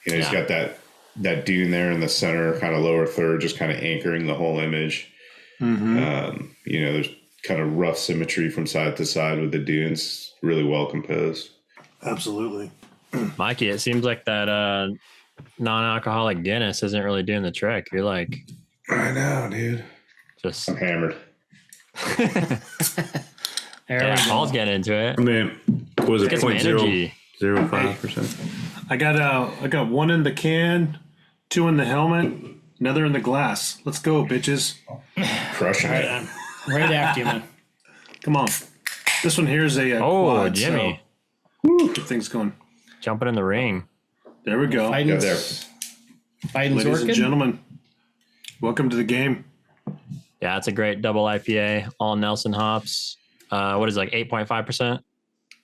He's got that that dune there in the center, kind of lower third, just kind of anchoring the whole image. There's kind of rough symmetry from side to side with the dunes. Really well composed. Absolutely. Mikey, it seems like that non-alcoholic Guinness isn't really doing the trick. You're like, I know, dude. just I'm hammered. Paul's getting into it. I mean, what was it? Get some energy. 0.05%. I got one in the can, 2 in the helmet, another in the glass. Let's go, bitches. Crushing it. I'm right after you, man. Come on. This one here is a quad, Jimmy. So get things going. Jumping in the ring. There we go. Fighting, Got there. fighting Ladies and Zorkin. gentlemen, welcome to the game. Yeah, it's a great double IPA, all Nelson hops. What is it, like 8.5%?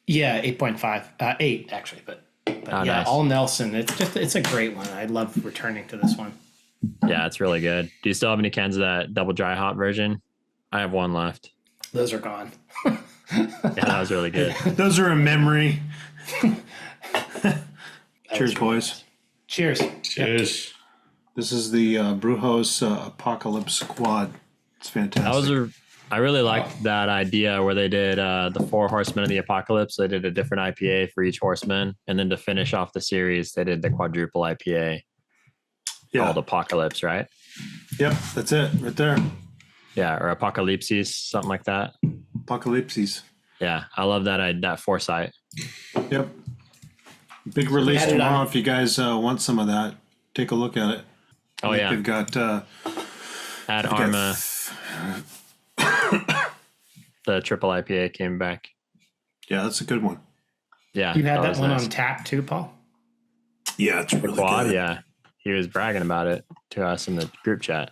Yeah, 8.5. 8 actually, but yeah, nice. all Nelson. It's a great one. I love returning to this one. Yeah, it's really good. Do you still have any cans of that double dry hop version? I have one left. Those are gone. Yeah, that was really good. Those are a memory. Cheers, boys. Cheers. Cheers. This is the Brew House Apocalypse Quad. It's fantastic. I really liked that idea where they did the 4 horsemen of the apocalypse. They did a different IPA for each horseman, and then to finish off the series, they did the quadruple IPA called Apocalypse, right? Yep, that's it right there. Yeah, or Apocalypses, something like that. Apocalypses. Yeah, I love that foresight. Yep. Big release Add it tomorrow. on. If you guys want some of that, take a look at it. Oh yeah, They've got Ad Arma. The triple IPA came back. yeah, that's a good one. Yeah, You had that was one nice. on tap too, Paul? Yeah, it's really Quad. good. Yeah, he was bragging about it to us in the group chat.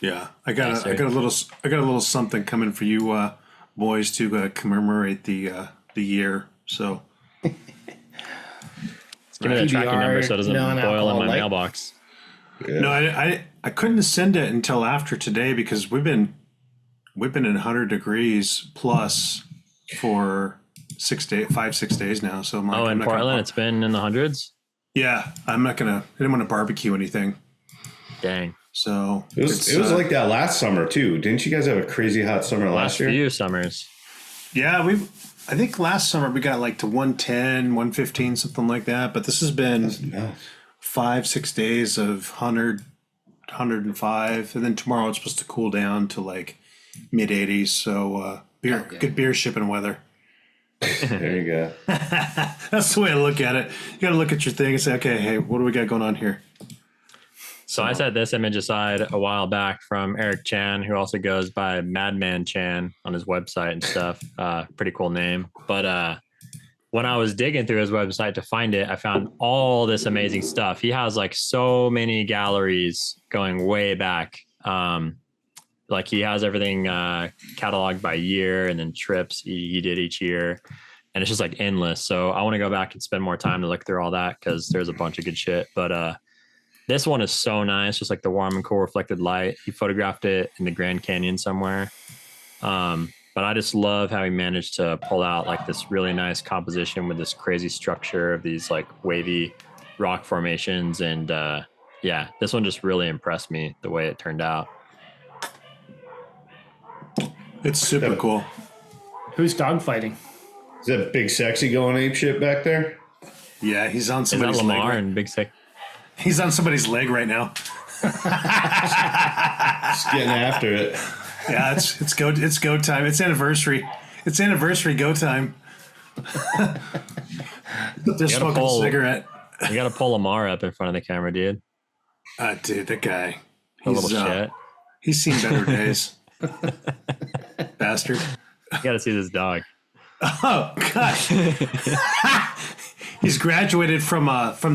Yeah, I got Nice, a little something coming for you boys to commemorate the year. So Just give me the tracking PBR, number so it doesn't boil in non-alcohol my light. mailbox. Yeah. no, I couldn't send it until after today because we've been in 100 degrees plus for 6 days now. So I'm like, Oh, I'm in not gonna- Portland, it's been in the hundreds. yeah, I didn't want to barbecue anything. Dang. So It was like that last summer too. Didn't you guys have a crazy hot summer last year? Few summers. yeah, I think last summer we got like to 110, 115, something like that. But this has been No. 5-6 days of 100, 105, and then tomorrow it's supposed to cool down to like mid 80s. So good beer shipping weather. There you go. That's the way I look at it. You got to look at your thing and say, okay, hey, what do we got going on here? So I set this image aside a while back from Eric Chan, who also goes by Madman Chan on his website and stuff. Pretty cool name. But when I was digging through his website to find it, I found all this amazing stuff. He has like so many galleries going way back. Like he has everything cataloged by year and then trips he did each year. And it's just like endless. So I want to go back and spend more time to look through all that because there's a bunch of good shit. But this one is so nice, just like the warm and cool reflected light. He photographed it in the Grand Canyon somewhere. But I just love how he managed to pull out like this really nice composition with this crazy structure of these like wavy rock formations. And yeah, this one just really impressed me the way it turned out. It's super cool. Who's dogfighting? Is that Big Sexy going ape shit back there? Yeah, he's on Is that somebody's leg. Lamar Right, and Big Sick? he's on somebody's leg right now. Just getting after it. Yeah, it's go time. It's anniversary. It's anniversary go time. They're smoking a cigarette. You got to pull Lamar up in front of the camera, dude. Dude, that guy. A little shit. He's seen better days. Bastard. You got to see this dog. Oh gosh. He's graduated from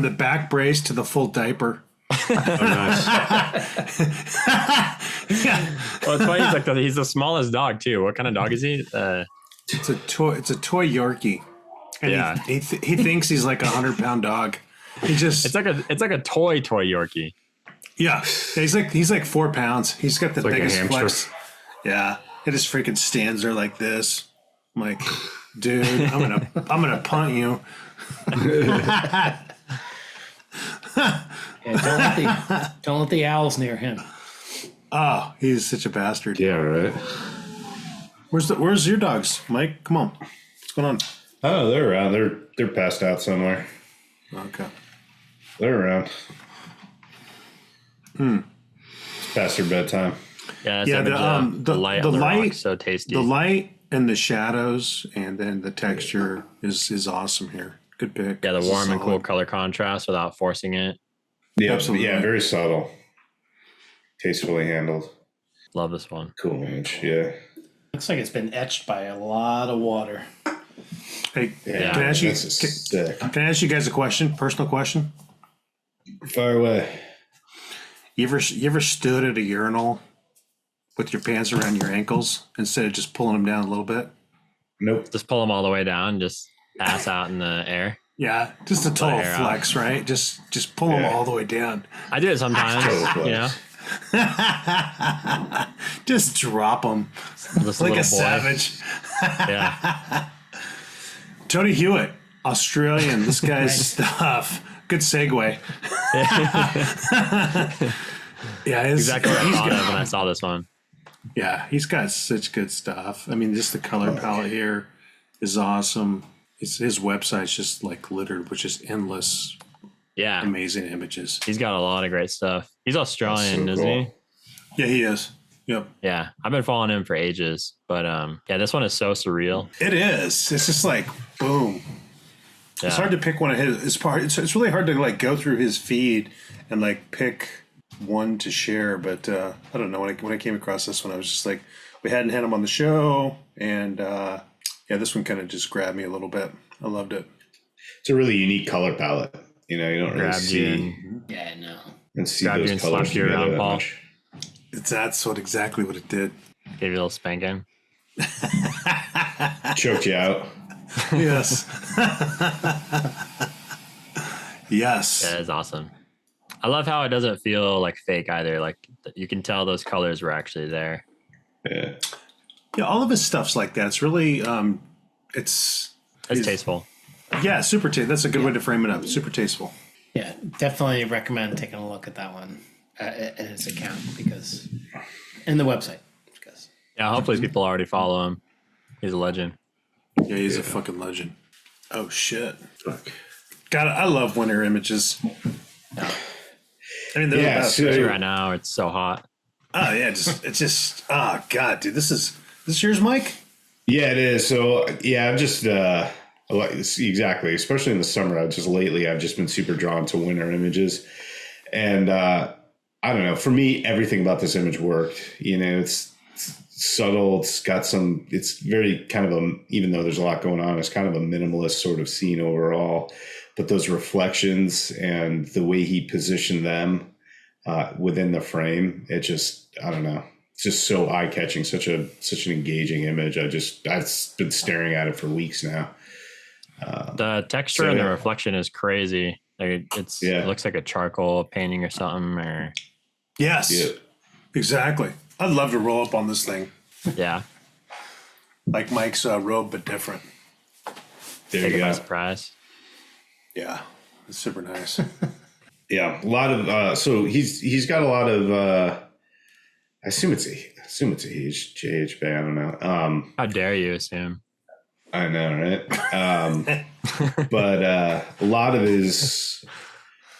the back brace to the full diaper. Oh, nice. Yeah. Well, it's funny. He's the smallest dog too. What kind of dog is he? It's a toy Yorkie. And Yeah. he thinks he's like 100-pound dog. He just It's like a toy Yorkie. yeah. He's like 4 pounds. He's got the like a biggest hamster. flex. Yeah. It just freaking stands there like this. I'm like, dude, I'm gonna punt you. Yeah, don't let the owls near him. Oh, he's such a bastard. Yeah, right. Where's your dogs, Mike? Come on. What's going on? Oh, they're around. They're passed out somewhere. Okay. They're around. It's past their bedtime. Yeah, The light on the rock, so tasty. The light and the shadows, and then the texture is awesome here. Good pick. Yeah, the This is warm and cool solid. color contrast without forcing it. Yeah, Absolutely. Yeah, very subtle. Tastefully handled. Love this one. Cool image. Yeah. Looks like it's been etched by a lot of water. Hey, Yeah. can I ask you? That's sick. Can I ask you guys a question? Personal question. Fire away. You ever stood at a urinal with your pants around your ankles instead of just pulling them down a little bit? Nope. Just pull them all the way down, just ass out in the air. Yeah, just a total hair out. flex, right? Just pull them Yeah. all the way down. I do it sometimes, Total flex. you know, Just drop them just like a little boy. savage. Yeah, Tony Hewitt, Australian. This guy's stuff. Good segue. Yeah, exactly what I he's thought got- of when I saw this one. Yeah, he's got such good stuff. I mean, just the color palette here is awesome. His website's just like littered with just endless, Yeah, amazing images. he's got a lot of great stuff. He's Australian, That's so isn't cool. Yeah, he is. Yep. he? Yeah, I've been following him for ages, but yeah, this one is so surreal. It is. It's just like boom. Yeah. It's hard to pick one of his. It's really hard to like go through his feed and like pick one to share. But I don't know, when I came across this one, I was just like, we hadn't had him on the show, and yeah, this one kind of just grabbed me a little bit. I loved it. It's a really unique color palette. You know, you don't really Grabbed you see and Yeah, no. and see grabbed you those and colors slapped you together around, that Paul. much. That's exactly what it did. gave you a little spanking. Choked you out. Yes. Yes. Yeah, it's awesome. I love how it doesn't feel like fake either. Like you can tell those colors were actually there. Yeah. Yeah, all of his stuff's like that. It's really It's He's- tasteful. yeah, super tasteful. That's a good way to frame it up. Super tasteful. Yeah, definitely recommend taking a look at that one in his account because, and the website because. Yeah, hopefully people already follow him. He's a legend. Yeah, he's a fucking legend. Oh shit. Fuck. God, I love winter images. I mean, they're Yeah, the best. so- Especially right now, it's so hot. Oh yeah, it's just oh god, dude, this is yours, Mike? Yeah, it is. So yeah, I'm just like exactly, especially in the summer. I've just been super drawn to winter images, and I don't know. For me, everything about this image worked. You know, it's subtle. It's very kind of even though there's a lot going on, it's kind of a minimalist sort of scene overall. But those reflections and the way he positioned them within the frame, it just, I don't know. It's just so eye catching, such an engaging image. I've been staring at it for weeks now. The texture So, and the yeah. reflection is crazy. Like it looks like a charcoal painting or something. Or Yes. Yeah. Exactly. I'd love to roll up on this thing. yeah, Like Mike's robe, but different. There take you it by go. surprise. Yeah. It's super nice. Yeah, a lot of so he's got a lot of I assume it's a JHB. I don't know. How dare you assume? I know, right? But a lot of his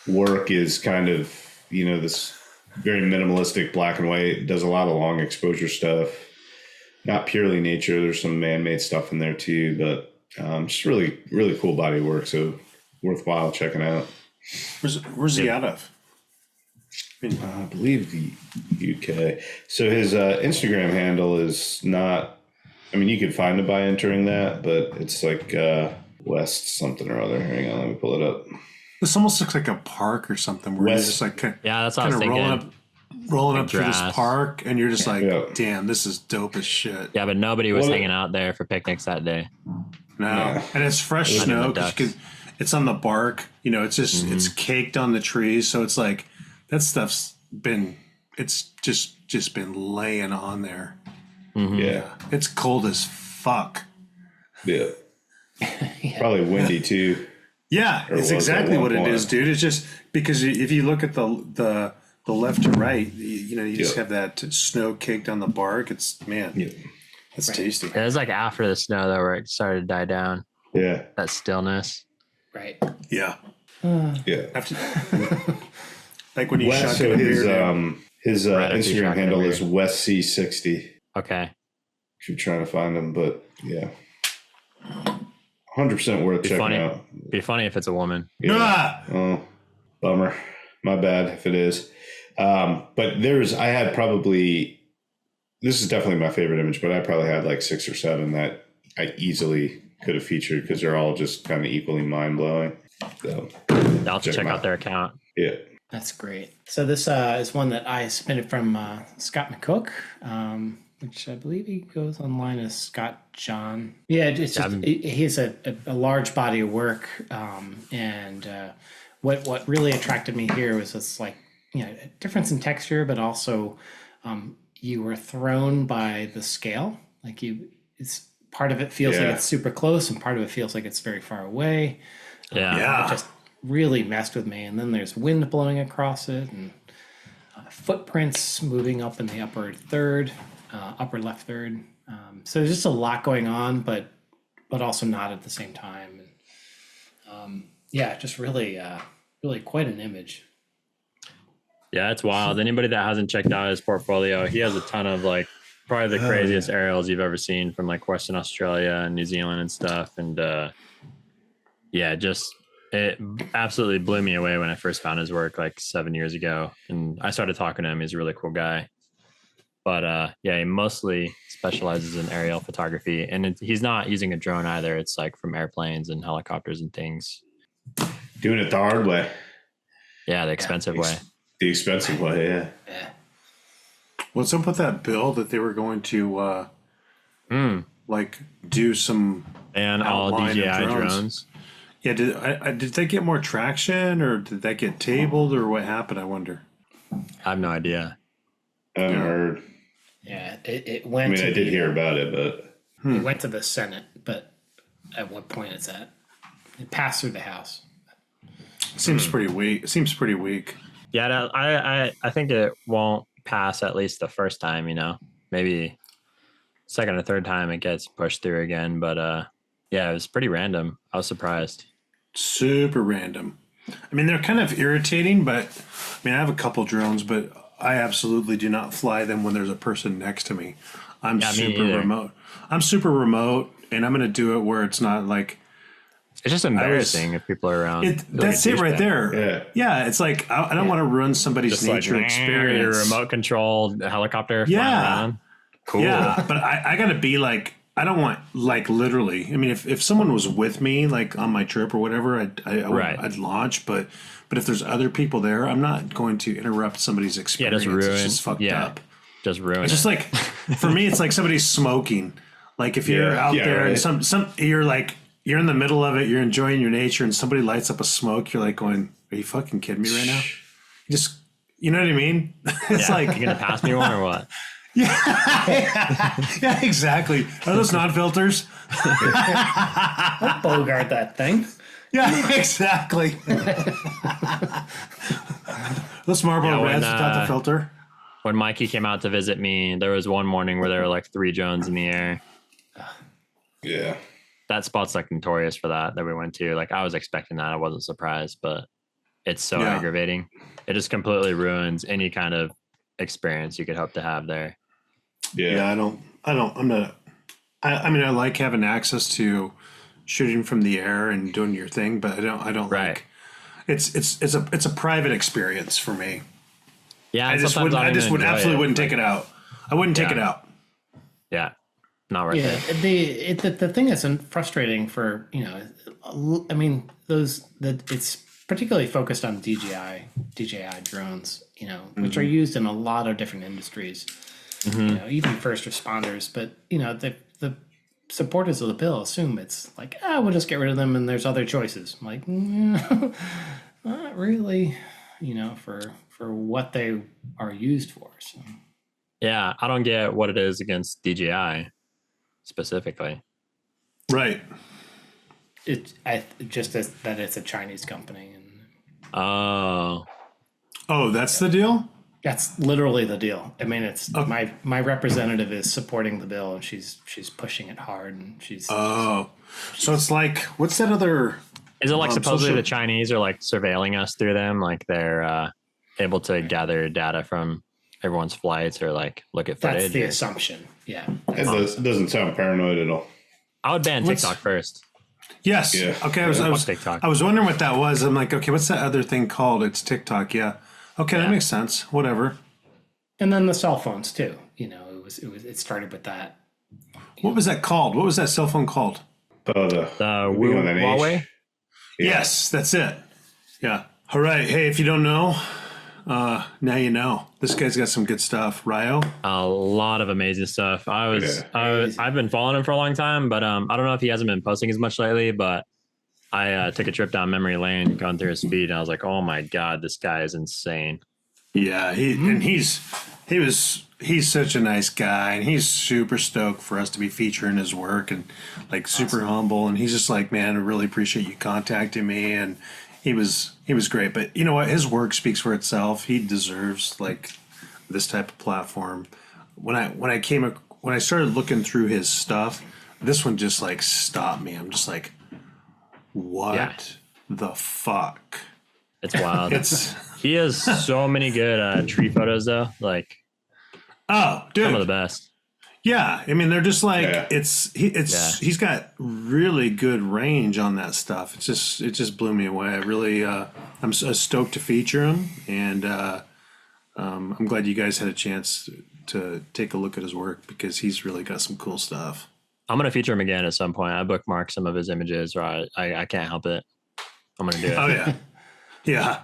work is kind of, you know, this very minimalistic black and white. Does a lot of long exposure stuff. Not purely nature. There's some man-made stuff in there too, but just really, really cool body of work. So worthwhile checking out. Where's he out of? I believe the UK. So his Instagram handle is not. I mean, you could find it by entering that, but it's like West something or other. Hang on, let me pull it up. This almost looks like a park or something where you're West- just like Yeah, that's what I kind was of thinking. rolling Like up through this grass. park, and you're just like, Yeah. damn, this is dope as shit. Yeah, but nobody was Well, hanging out there for picnics that day. No, Yeah. and it's fresh Not even snow the because ducks. it's on the bark. You know, it's just it's caked on the trees, so it's like that stuff's been just been laying on there. Yeah, It's cold as fuck. yeah. Probably windy too. Yeah, Or it's was at exactly one what it point. is, dude. It's just because if you look at the left to right, you just have that snow caked on the bark. It's it's tasty. It was like after the snow though, where it started to die down. Yeah. That stillness. Right. Yeah. Yeah. Like when you Wes, shotgun so a beer. his Right, I see Instagram shotgun handle beer. is WestC60 Okay. if you're trying to find him, but yeah. 100% worth checking funny. out. Be funny if it's a woman. Yeah. Ah! Oh, bummer. My bad if it is. But I had probably, this is definitely my favorite image, but I probably had like 6 or 7 that I easily could have featured because they're all just kind of equally mind blowing. So I'll have to check out their account. yeah. That's great. So this is one that I submitted from Scott McCook, which I believe he goes online as Scott John. Yeah, it's just he has a large body of work, and what really attracted me here was this like a difference in texture, but also you were thrown by the scale. Like it's part of it feels like it's super close, and part of it feels like it's very far away. Yeah. It just really messed with me. And then there's wind blowing across it, and footprints moving up in the upper left third. So there's just a lot going on, but also not at the same time. And just really quite an image. Yeah, it's wild. Anybody that hasn't checked out his portfolio, he has a ton of like probably the craziest aerials you've ever seen from like Western Australia and New Zealand and stuff. And it absolutely blew me away when I first found his work like 7 years ago. And I started talking to him. He's a really cool guy. But he mostly specializes in aerial photography. And he's not using a drone either. It's like from airplanes and helicopters and things. Doing it the hard way. Yeah, the expensive way. The expensive way, yeah. What's up with that bill that they were going to like do some And all outline of DJI drones. Yeah, did they get more traction, or did that get tabled, or what happened? I wonder. I have no idea. I haven't heard. Yeah, it went. I did hear about it, but It went to the Senate, but at what point is that? It passed through the House. Seems pretty weak. Yeah, I think it won't pass at least the first time, maybe second or third time it gets pushed through again. But it was pretty random. I was surprised. Super random. I mean, they're kind of irritating, but I have a couple drones, but I absolutely do not fly them when there's a person next to me. I'm super remote. I'm super remote, and I'm going to do it where it's not like. It's just embarrassing if people are around. That's it right there. Yeah, it's like I don't want to ruin somebody's just nature experience. Your remote controlled helicopter. Yeah. Around. Cool. Yeah, but I got to be like, I don't want like literally. I mean, if someone was with me like on my trip or whatever, I'd launch. But if there's other people there, I'm not going to interrupt somebody's experience. Just ruin. It's just fucked up. Just ruin. It's just like for me, it's like somebody's smoking. Like if you're out there and some you're like. You're in the middle of it. You're enjoying your nature, and somebody lights up a smoke. You're like going, "Are you fucking kidding me right now?" You know what I mean? It's like you're gonna pass me one or what? Yeah, exactly. Are those non-filters? Don't bogart that thing. Yeah, exactly. Those Marlboro Reds without the filter. When Mikey came out to visit me, there was one morning where there were like 3 drones in the air. Yeah. That spot's like notorious for that we went to. Like I was expecting that. I wasn't surprised, but it's so aggravating. It just completely ruins any kind of experience you could hope to have there. Yeah, I like having access to shooting from the air and doing your thing, but I don't like it's a private experience for me. Yeah. I just wouldn't take it out. I wouldn't take it out. Yeah. Not worth it. The thing that's frustrating for it's particularly focused on DJI drones, which are used in a lot of different industries, even first responders. But the supporters of the bill assume it's like we'll just get rid of them and there's other choices. I'm like, not really, for what they are used for. So. Yeah, I don't get what it is against DJI. Specifically, right? just as that it's a Chinese company, and Oh, that's the deal? that's literally the deal. I mean, it's my representative is supporting the bill, and she's pushing it hard, and she's. Oh, so it's like, what's that other? is it like supposedly social- the Chinese are like surveilling us through them? Like they're able to gather data from everyone's flights or like look at footage? That's the assumption. Yeah. It doesn't sound paranoid at all. I would ban What's- TikTok first. Yes. Yeah. Okay. Fuck TikTok. I was wondering what that was. I'm like, okay, what's that other thing called? It's TikTok. Yeah. Okay, that makes sense. Whatever. And then the cell phones too. It started with that. What was that called? What was that cell phone called? Oh, The moving on that age. Huawei? Yeah. Yes, that's it. Yeah. All right. Hey, if you don't know, now you know. This guy's got some good stuff. Ryo? A lot of amazing stuff. I've been following him for a long time, but I don't know if he hasn't been posting as much lately, but I took a trip down memory lane, going through his feed, and I was like, oh my God, this guy is insane. Yeah, and he's such a nice guy, and he's super stoked for us to be featuring his work, and like super humble, and he's just like, man, I really appreciate you contacting me, and he was great. But you know what, his work speaks for itself. He deserves like this type of platform. When I started looking through his stuff, this one just like stopped me. I'm just like, what the fuck? It's wild. It's He has so many good tree photos though. Like oh, dude, some of the best. yeah. I mean, they're just like Yeah. he's got really good range on that stuff. It just blew me away. I really I'm stoked to feature him, and I'm glad you guys had a chance to take a look at his work because he's really got some cool stuff. I'm gonna feature him again at some point. I bookmarked some of his images, or I can't help it. I'm gonna do it. Oh yeah,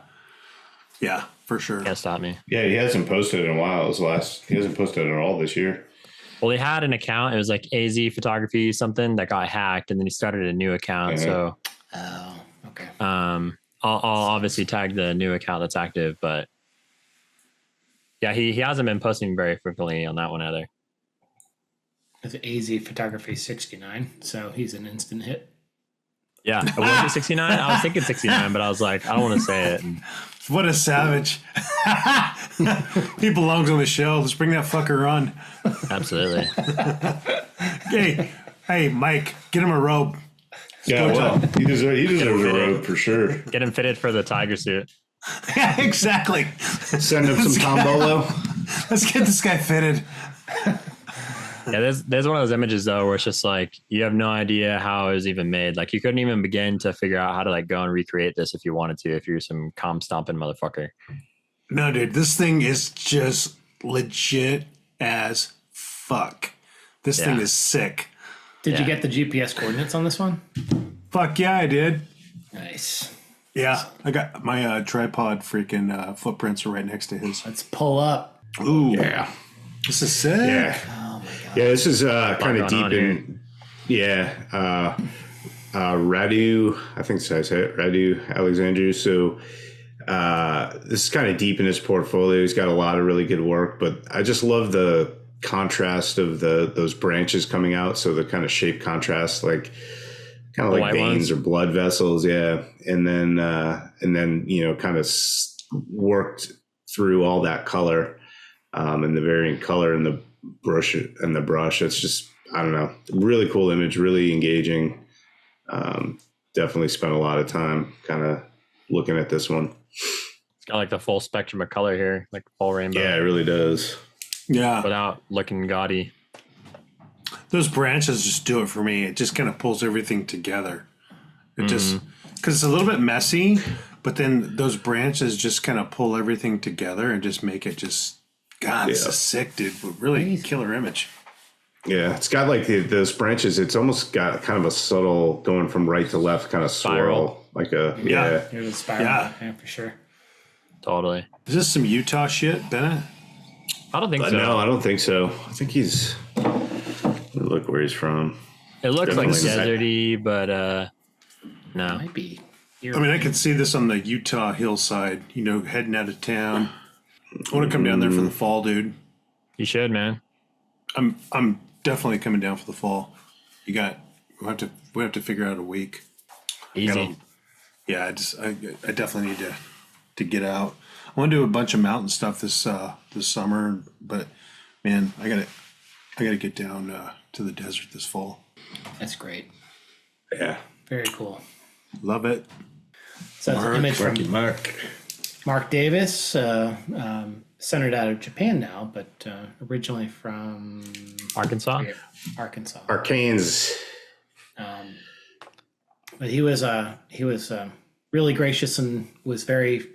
yeah, for sure. Can't stop me. Yeah, he hasn't posted in a while. He hasn't posted at all this year. Well, he had an account. It was like AZ Photography something that got hacked, and then he started a new account. So, Oh, okay. I'll obviously tag the new account that's active, but yeah, he hasn't been posting very frequently on that one either. It's AZ Photography 69, so he's an instant hit. Yeah, was it 69? I was thinking 69, but I was like, I don't want to say it. And What a savage! He belongs on the show. Let's bring that fucker on. absolutely. Hey, Mike, get him a robe. Yeah, well, he deserves a robe for sure. Get him fitted for the tiger suit. Yeah, exactly. Send him some tombolo. Let's get this guy fitted. Yeah, there's one of those images though where it's just like you have no idea how it was even made. Like you couldn't even begin to figure out how to like go and recreate this if you wanted to, if you're some calm stomping motherfucker. No, dude, this thing is just legit as fuck. This thing is sick. Did you get the GPS coordinates on this one? Fuck yeah, I did. Nice. Yeah, I got my tripod freaking footprints are right next to his. Let's pull up. Ooh, Yeah. this is sick. Yeah. Oh my God. Yeah, this is kind of going on deep in. Yeah. Radu, I think so I say it, Radu, Alexandru. So this is kind of deep in his portfolio. He's got a lot of really good work, but I just love the contrast of those branches coming out. So the kind of shape contrast, like kind of like veins or blood vessels. Yeah. And then, kind of worked through all that color and the varying color and the brush. It's just, I don't know, really cool image, really engaging. Definitely spent a lot of time kind of looking at this one. It's got like the full spectrum of color here, like full rainbow. Yeah, it really does. Yeah. Without looking gaudy. Those branches just do it for me. It just kind of pulls everything together. It just, because it's a little bit messy, but then those branches just kind of pull everything together and just make it just, God, it's just sick, dude. But really killer image. Yeah, it's got like those branches. It's almost got kind of a subtle going from right to left kind of swirl. Like a, yeah. Here's a spiral. Yeah, for sure. Totally. Is this some Utah shit, Bennett? I don't think so. No, I don't think so. I think he's, look where he's from. It looks Definitely like deserty, but no. Might be. I mean, I could see this on the Utah hillside, heading out of town. I want to come down there for the fall, dude. You should, man. I'm definitely coming down for the fall. We have to figure out a week. Easy. I definitely need to get out. I want to do a bunch of mountain stuff this summer, but man, I gotta get down to the desert this fall. That's great. Yeah. Very cool. Love it. So it's an image from Mark Davis, centered out of Japan now, but originally from Arkansas. Arcanes. But he was really gracious and was very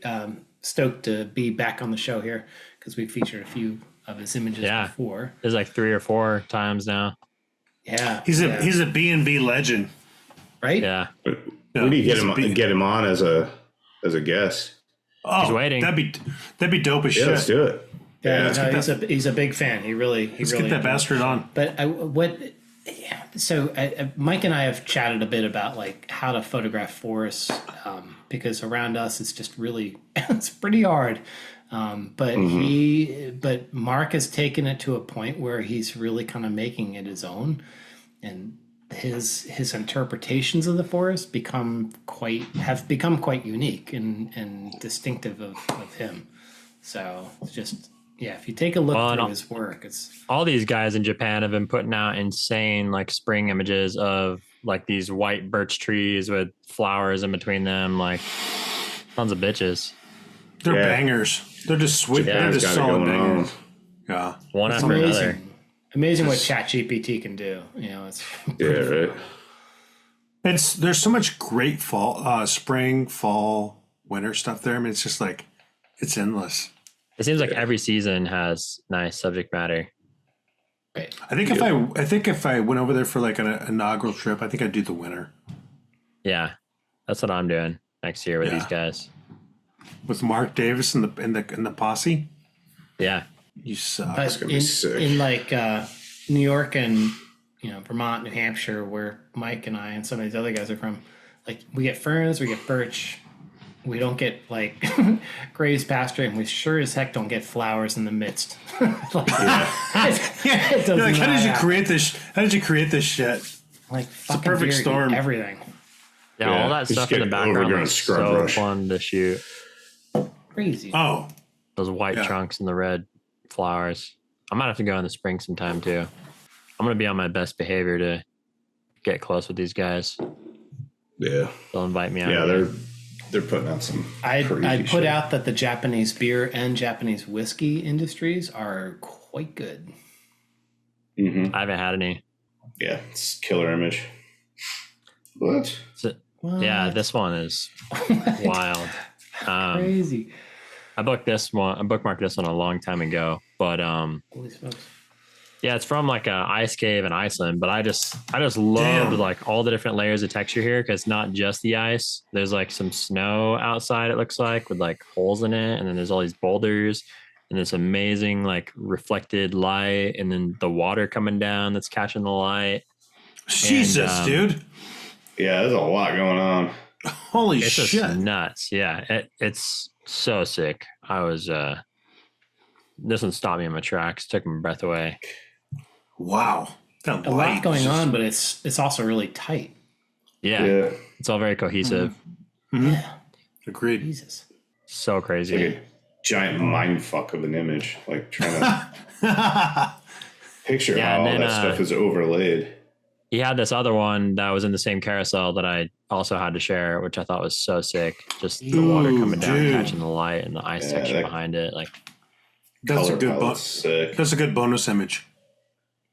stoked to be back on the show here because we featured a few of his images before. There's like 3 or 4 times now. Yeah, he's a B&B legend, right? Yeah. We need to get him on as a guest. Oh, he's waiting. That'd be dope as shit. Let's do it. Yeah, he's a big fan. Let's get that bastard on. But Mike and I have chatted a bit about like how to photograph forests because around us it's just really it's pretty hard. But Mark has taken it to a point where he's really kind of making it his own, and his interpretations of the forest have become quite unique and distinctive of him. So it's just. Yeah, if you take a look through his work, it's all these guys in Japan have been putting out insane like spring images of like these white birch trees with flowers in between them, like tons of bitches. They're bangers. They're just sweet. They're just solid bangers. Yeah, one after another. Amazing what ChatGPT can do. You know, it's right. There's so much great fall, spring, fall, winter stuff there. I mean, it's just like it's endless. It seems like every season has nice subject matter. Right. I think if I went over there for like an inaugural trip, I think I'd do the winter. Yeah, that's what I'm doing next year with these guys. With Mark Davis and the posse. Yeah, you suck. But in like New York and Vermont, New Hampshire, where Mike and I and some of these other guys are from, like we get ferns, we get birch. We don't get like grazed pasture, and we sure as heck don't get flowers in the midst. It doesn't like, how did you create this? How did you create this shit? Like it's a perfect storm. Everything. Yeah, all that stuff in the background is so fun to shoot. Crazy. Oh, those white trunks and the red flowers. I might have to go in the spring sometime too. I'm gonna be on my best behavior to get close with these guys. Yeah, they'll invite me out. Yeah, they're putting out some. I'd put out that the Japanese beer and Japanese whiskey industries are quite good. Mm-hmm. I haven't had any. Yeah, it's killer image. What? Yeah, this one is wild. Crazy. I bookmarked this one a long time ago, but holy smokes. Yeah, it's from like a ice cave in Iceland, but I just loved like all the different layers of texture here because it's not just the ice. There's like some snow outside, it looks like, with like holes in it, and then there's all these boulders and this amazing like reflected light, and then the water coming down that's catching the light. Jesus, dude. Yeah, there's a lot going on. Holy it's shit. Just nuts. Yeah, it's so sick. I was this one stopped me in my tracks, took my breath away. Wow. A lot going on, but it's also really tight. Yeah. It's all very cohesive. Mm-hmm. Yeah. Agreed. Jesus. So crazy. It's like a giant mind fuck of an image. Like trying to picture how all that stuff is overlaid. He had this other one that was in the same carousel that I also had to share, which I thought was so sick. Just the water coming down, catching the light, and the ice texture behind it. Like that's a good bonus. That's a good bonus image.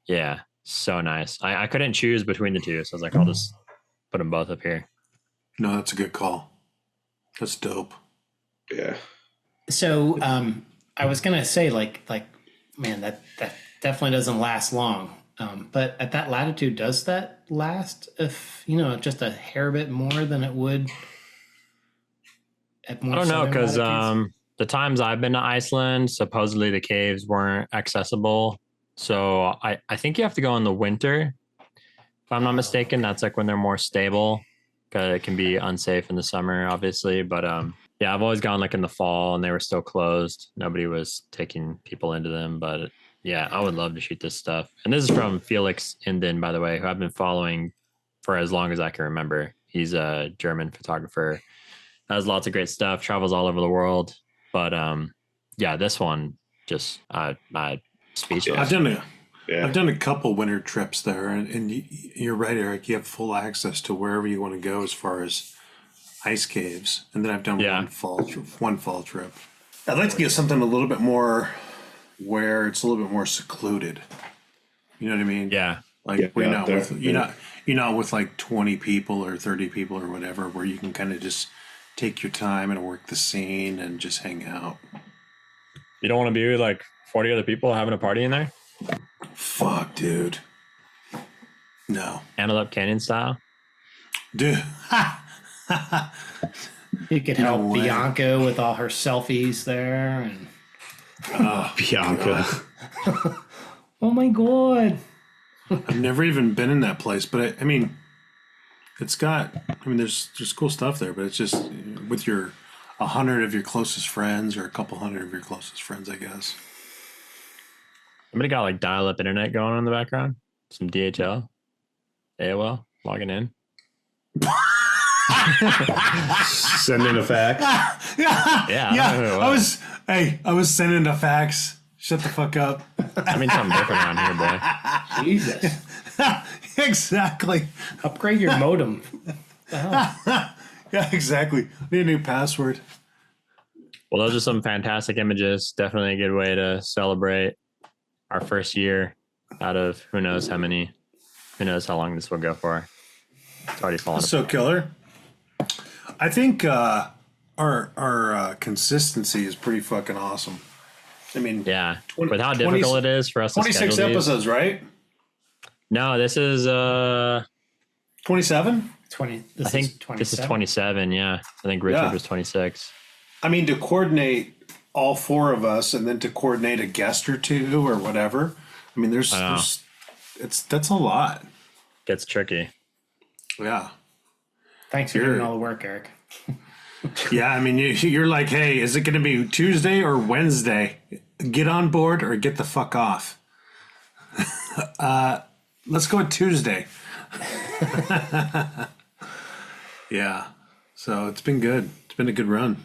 Yeah, so nice. I couldn't choose between the two, so I was like, I'll just put them both up here. No, that's a good call. That's dope. Yeah. So I was gonna say like man, that definitely doesn't last long. But at that latitude, does that last if just a hair bit more than it would at more? I don't know, because the times I've been to Iceland, supposedly the caves weren't accessible. So I think you have to go in the winter, if I'm not mistaken. That's like when they're more stable, because it can be unsafe in the summer, obviously. But yeah, I've always gone like in the fall and they were still closed. Nobody was taking people into them. But yeah, I would love to shoot this stuff. And this is from Felix Inden, by the way, who I've been following for as long as I can remember. He's a German photographer. Has lots of great stuff. Travels all over the world. But yeah, this one just speechless. I've done a couple winter trips there, and you're right, Eric. You have full access to wherever you want to go as far as ice caves, and then I've done one fall trip. I'd like to get something a little bit more where it's a little bit more secluded. You know what I mean? Yeah. Like you're not with like 20 people or 30 people or whatever, where you can kind of just take your time and work the scene and just hang out. You don't want to be with like 40 other people having a party in there? Fuck, dude. No. Antelope Canyon style? Dude. You could help Bianca with all her selfies there. And Bianca. oh my God. I've never even been in that place, but I mean, there's cool stuff there, but it's just with 100 of your closest friends or a couple hundred of your closest friends, I guess. Somebody got like dial-up internet going on in the background. Some DHL, AOL, logging in. Sending a fax. Yeah. I was sending a fax. Shut the fuck up. I mean, something different around here, boy. Jesus. Exactly. Upgrade your modem. The hell? Yeah, exactly. Need a new password. Well, those are some fantastic images. Definitely a good way to celebrate our first year out of who knows how many. Who knows how long this will go for. It's already fallen apart. So killer. I think our consistency is pretty fucking awesome. I mean, yeah, with how difficult it is for us to schedule 26 episodes, right? No, this is 27? 20. I think this is 27. Yeah, I think Richard was 26. I mean, to coordinate all four of us, and then to coordinate a guest or two or whatever. I mean, that's a lot. Gets tricky. Yeah. Thanks for doing all the work, Eric. Yeah, I mean, you're like, hey, is it going to be Tuesday or Wednesday? Get on board or get the fuck off. Let's go with Tuesday. Yeah. So it's been good. It's been a good run.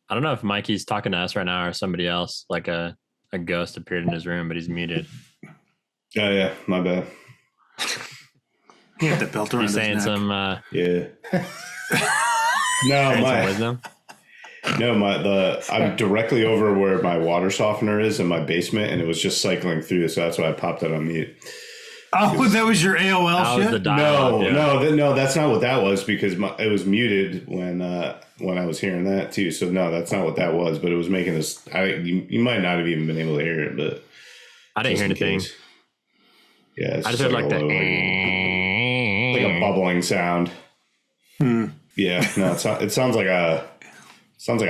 I don't know if Mikey's talking to us right now or somebody else, like a ghost appeared in his room, but he's muted. Oh, yeah. My bad. He had the belt around He's his saying neck. some... Yeah. No, some wisdom? I'm directly over where my water softener is in my basement, and it was just cycling through, so that's why I popped it on mute. Oh, that was your AOL shit? Was the dial-up, No, that's not what that was, because it was muted when I was hearing that too. So no, that's not what that was. But it was making this. You might not have even been able to hear it, but I didn't hear anything. Yeah, it's I just heard like the like a bubbling sound. Yeah, no, it sounds like a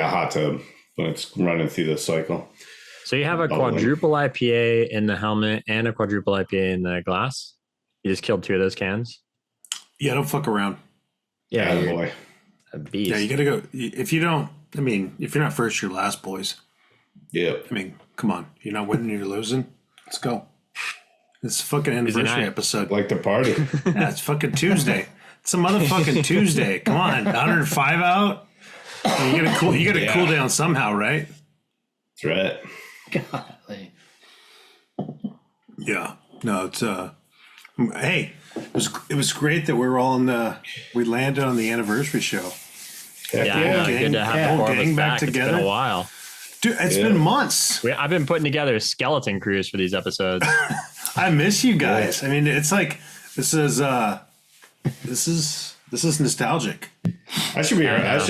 hot tub when it's running through the cycle. So you have a quadruple IPA in the helmet and a quadruple IPA in the glass. You just killed 2 of those cans. Yeah, don't fuck around. Yeah, oh, boy. A beast. Yeah, you gotta go. If you're not first, you're last, boys. Yep. I mean, come on. You're not winning, you're losing. Let's go. It's a fucking anniversary episode. Like the party. Yeah, it's fucking Tuesday. It's a motherfucking Tuesday. Come on, 105 out. You gotta cool down somehow, right? That's right. Golly. Yeah. No, it's hey, it was great that we landed on the anniversary show. Yeah, good to have the four of us back. It's been a while. Dude, it's been months. I've been putting together skeleton crews for these episodes. I miss you guys. I mean, it's like this is nostalgic. I should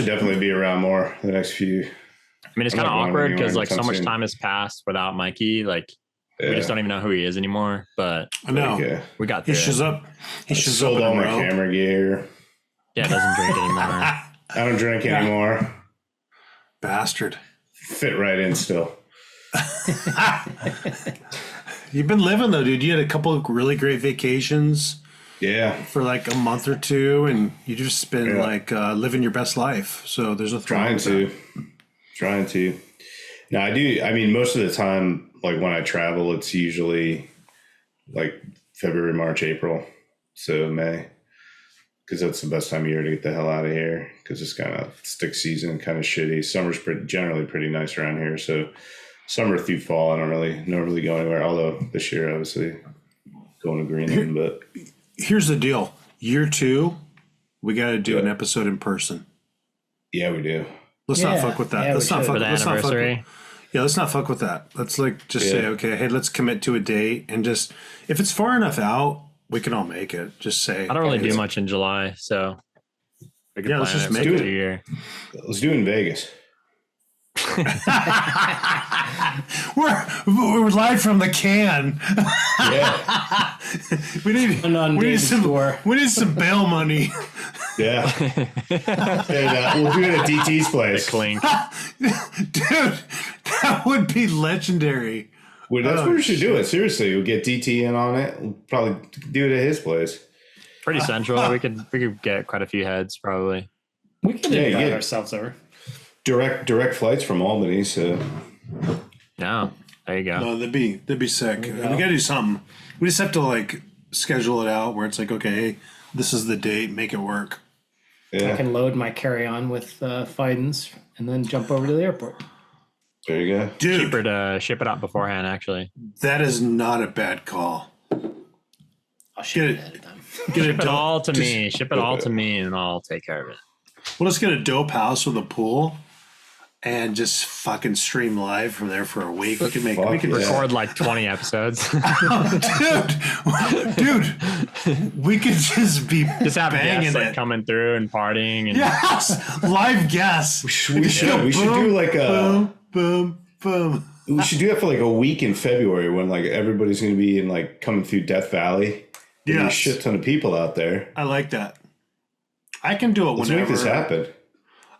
definitely be around more the next few. I mean, it's kind of awkward because like so much time has passed without Mikey. Like we just don't even know who he is anymore. But I know we got through. He shows up. He shows sold up all my camera gear. Yeah, doesn't drink anymore. I don't drink anymore. Bastard. Fit right in still. You've been living though, dude. You had a couple of really great vacations. Yeah. For like a month or two, and you just been living your best life. So there's a trying to. No, I do. I mean, most of the time, like when I travel, it's usually like February, March, April, so May. because that's the best time of year to get the hell out of here because it's kind of stick season, kind of shitty. Summer's generally pretty nice around here. So summer through fall, I don't really go anywhere. Although this year, obviously, going to Greenland. But here's the deal: year 2, we got to do an episode in person. Yeah, we do. Let's not fuck with that. Yeah, let's not fuck. For the Let's not fuck. anniversary. Let's not fuck with that. Let's like just say, okay, hey, let's commit to a date and just if it's far enough out, we can all make it. Just say. I don't really do much in July, so we can let's plan just it make for it. the year. Let's do it in Vegas. We're live from the can. Yeah, we need some bail money. yeah. And we'll do it at DT's place. Clink. Dude, that would be legendary. Well, that's where we should do it. Seriously, we'll get DT in on it. We'll probably do it at his place. Pretty central. We could get quite a few heads probably. We can invite ourselves over. Direct flights from Albany. So No, there you go. No, that'd be sick. We gotta do something. We just have to like schedule it out where it's like, okay, hey, this is the date, make it work. yeah, I can load my carry-on with Fidens and then jump over to the airport. there you go. Dude, Cheaper to ship it out beforehand, actually. that is not a bad call. I'll ship it ahead of time. Get Ship it all to me. Ship it all to me, and I'll take care of it. Well, let's get a dope house with a pool and just fucking stream live from there for a week. We can make Fuck we can yeah. Record like 20 episodes. dude, we could just be Just have banging guests like it. coming through and partying. And Yes, live guests. We should do like a boom, boom. we should do it for like a week in February when like everybody's going to be in like coming through Death Valley. There'll be a shit ton of people out there. I like that. I can do it Let's whenever. make this happen.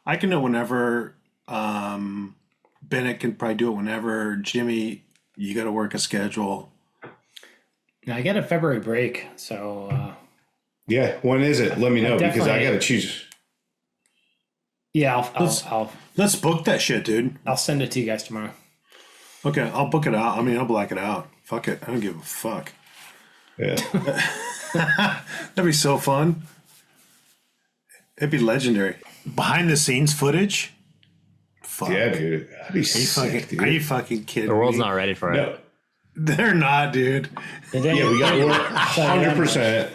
I can do it whenever. Bennett can probably do it whenever. Jimmy, you got to work a schedule. Now, I get a February break, so Yeah, when is it? Let me know because I Definitely. got to choose. yeah, Let's book that shit, dude. I'll send it to you guys tomorrow. Okay, I'll book it out. I mean, I'll black it out. Fuck it. I don't give a fuck. Yeah, That'd be so fun. It'd be legendary. Behind the scenes footage. Fuck. yeah, dude. That'd be sick, dude. Are you fucking kidding the world's me? not ready for it. No. They're not, dude. Yeah, we got 100%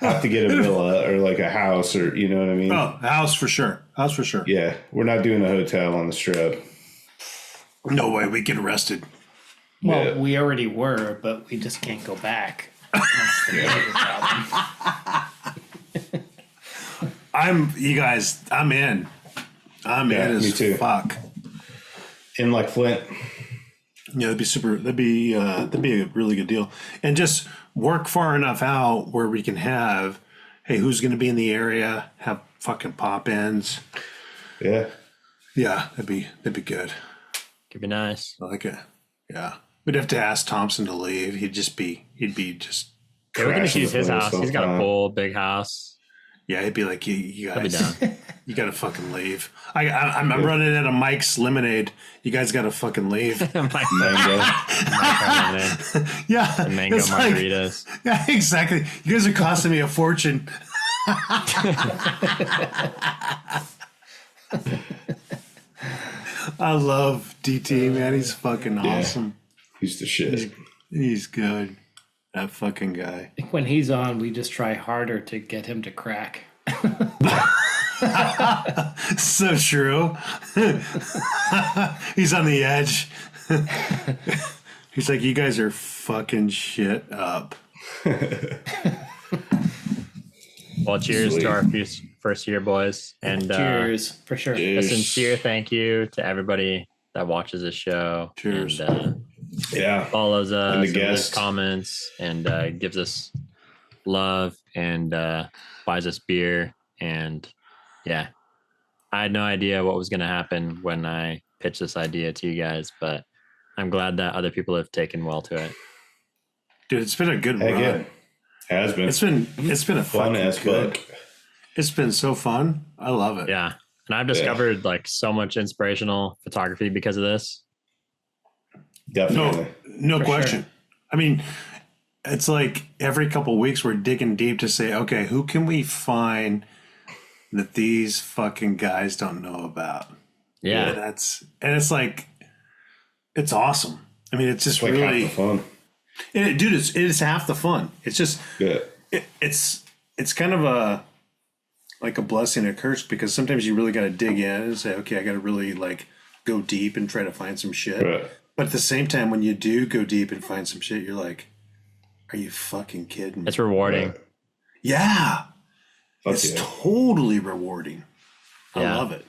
have to get a villa or like a house or you know what I mean. Oh, house for sure. House for sure. Yeah, we're not doing a hotel on the strip. No way. We get arrested. Well, Yeah. we already were, but we just can't go back. That's the major problem. You guys, I'm in. I'm Yeah, in as me too. fuck. In like Flint. Yeah, that'd be super. That'd be a really good deal. And just work far enough out where we can have, hey, who's going to be in the area? Have fucking pop-ins. Yeah. Yeah, that'd be good. Could be nice. I like it. Yeah, we'd have to ask Thompson to leave. He'd be just. Yeah, we can just crashing use the his place house. all He's the got a time. full, big house. Yeah, he'd be like, you I'll be guys, down. you gotta fucking leave. I'm running out of Mike's lemonade. You guys gotta fucking leave. Mango. Yeah, And mango it's like- margaritas. yeah, exactly. You guys are costing me a fortune. I love DT, man. He's fucking awesome. He's the shit. He's good. That fucking guy. I think when he's on, we just try harder to get him to crack. So true. He's on the edge. He's like, you guys are fucking shit up. Well, cheers to our first year, boys. And Cheers, for sure. a sincere thank you to everybody that watches this show. Cheers. And Yeah. follows us, And the and guests. leaves comments, and gives us love, and buys us beer. And yeah, I had no idea what was going to happen when I pitched this idea to you guys, but I'm glad that other people have taken well to it. Dude, it's been a good Heck run. yeah. Has been. It's been a fun fucking as good. fuck. It's been so fun. I love it. Yeah. And I've discovered like so much inspirational photography because of this. Definitely. No For question. sure. I mean, it's like every couple of weeks we're digging deep to say, okay, who can we find that these fucking guys don't know about? Yeah. And it's like, it's awesome. I mean, it's just Like really half the fun. dude. It is half the fun. It's just, it's kind of a blessing and a curse, because sometimes you really got to dig in and say, okay, I got to really like go deep and try to find some shit. Right. But at the same time, when you do go deep and find some shit, you're like, are you fucking kidding me? It's rewarding. Yeah. It's yeah. totally rewarding. I Yeah. love it.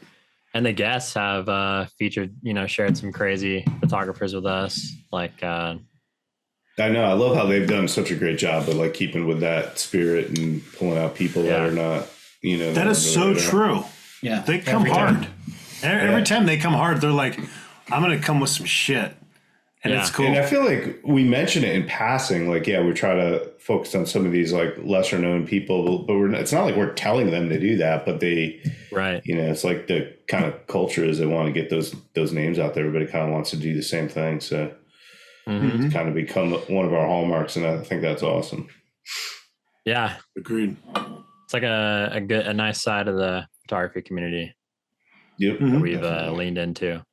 And the guests have featured, shared some crazy photographers with us. Like, I know. I love how they've done such a great job of like keeping with that spirit and pulling out people that are not, That is so true. Yeah. They come hard. Every time they come hard, they're like, I'm going to come with some shit. And it's cool. And I feel like we mention it in passing. Like, yeah, we try to focus on some of these like lesser known people, but it's not like we're telling them to do that, but they, right. It's like the kind of culture is they want to get those names out there. Everybody kind of wants to do the same thing. So it's kind of become one of our hallmarks. And I think that's awesome. Yeah. Agreed. It's like a nice side of the photography community Yep. that we've leaned into.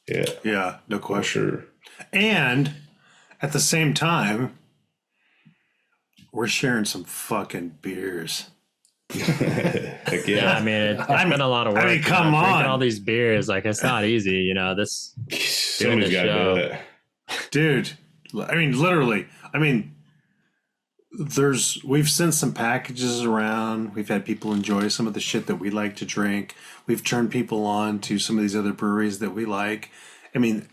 Yeah. Yeah, no question. Sure. And at the same time, we're sharing some fucking beers. Heck Yeah, yeah. I mean, it's been a lot of work. Come drinking on. all these beers, like it's not easy. This doing Somebody's this got to show. do it. Dude, I mean, literally. I mean, we've sent some packages around. We've had people enjoy some of the shit that we like to drink. We've turned people on to some of these other breweries that we like. I mean,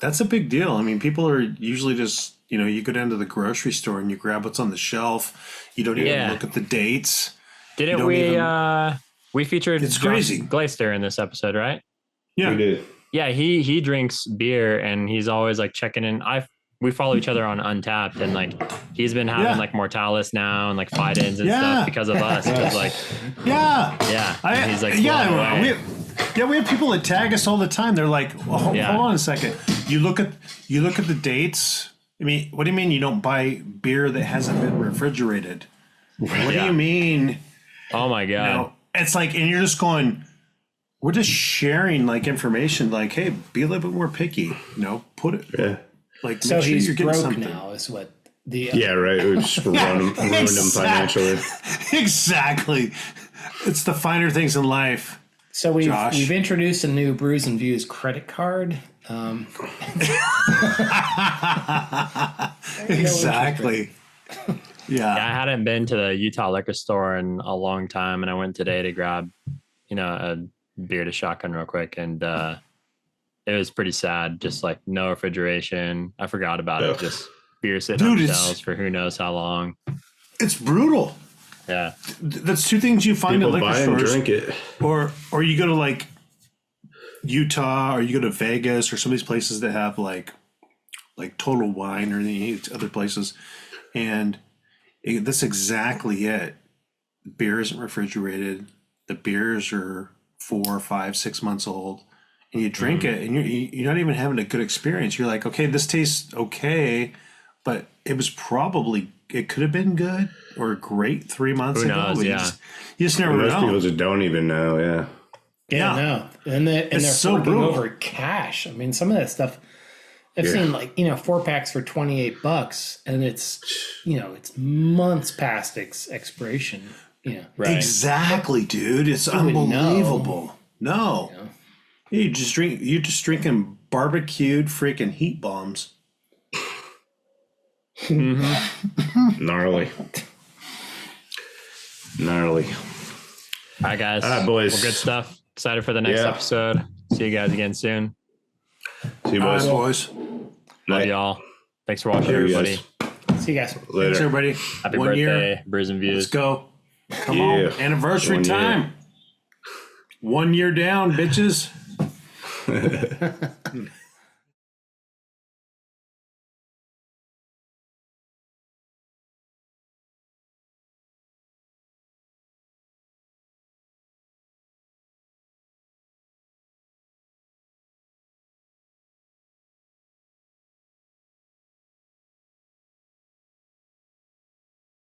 that's a big deal. I mean, people are usually just, you go down to the grocery store and you grab what's on the shelf. You don't even look at the dates. Didn't we featured It's Josh crazy. Glaister in this episode, right? Yeah. We did. Yeah, he drinks beer and he's always like checking in. We follow each other on Untapped, and like he's been having like Mortalis now and like fight-ins and stuff because of us. Because like and he's like we have people that tag us all the time. They're like, well, hold on a second. You look at the dates. I mean, what do you mean you don't buy beer that hasn't been refrigerated? What do you mean? Oh my god! It's like, and you're just going. We're just sharing like information. Like, hey, be a little bit more picky. Put it. Yeah. Like, So make sure he's you're getting broke something. now, is what the Yeah, right. We just ruined them financially. Exactly. It's the finer things in life. So we've Josh. introduced a new Brews and Views credit card. Exactly. Yeah, I hadn't been to the Utah liquor store in a long time, and I went today to grab, a beer to shotgun real quick, and it was pretty sad. Just like no refrigeration. I forgot about it. Just beer sitting on shelves for who knows how long. It's brutal. Yeah, That's two things you find People at buy liquor and stores, drink it. or you go to like Utah, or you go to Vegas, or some of these places that have like Total Wine or these other places, and that's exactly it. Beer isn't refrigerated. The beers are 4, 5, 6 months old, and you drink it, and you're not even having a good experience. You're like, okay, this tastes okay, but it could have been good or great 3 months Who ago. knows, You just never Most know. people just don't even know. Yeah. Yeah, no, and they're so forking brutal. over cash. I mean, some of that stuff I've seen, like 4-packs for $28, and it's it's months past expiration. right. Exactly, dude. It's wouldn't unbelievable. No, you're just drinking barbecued freaking heat bombs. Gnarly. All right, guys. All right, boys. Well, good stuff. Excited for the next episode. See you guys again soon. See you, boys. Boys. Love Night. y'all. Thanks for watching, Later, everybody. guys. See you guys. Thanks, Later. everybody. Happy 1 year. birthday, Brews and Views. Let's go. Come Yeah. on. Anniversary 1 year. time. 1 year down, bitches.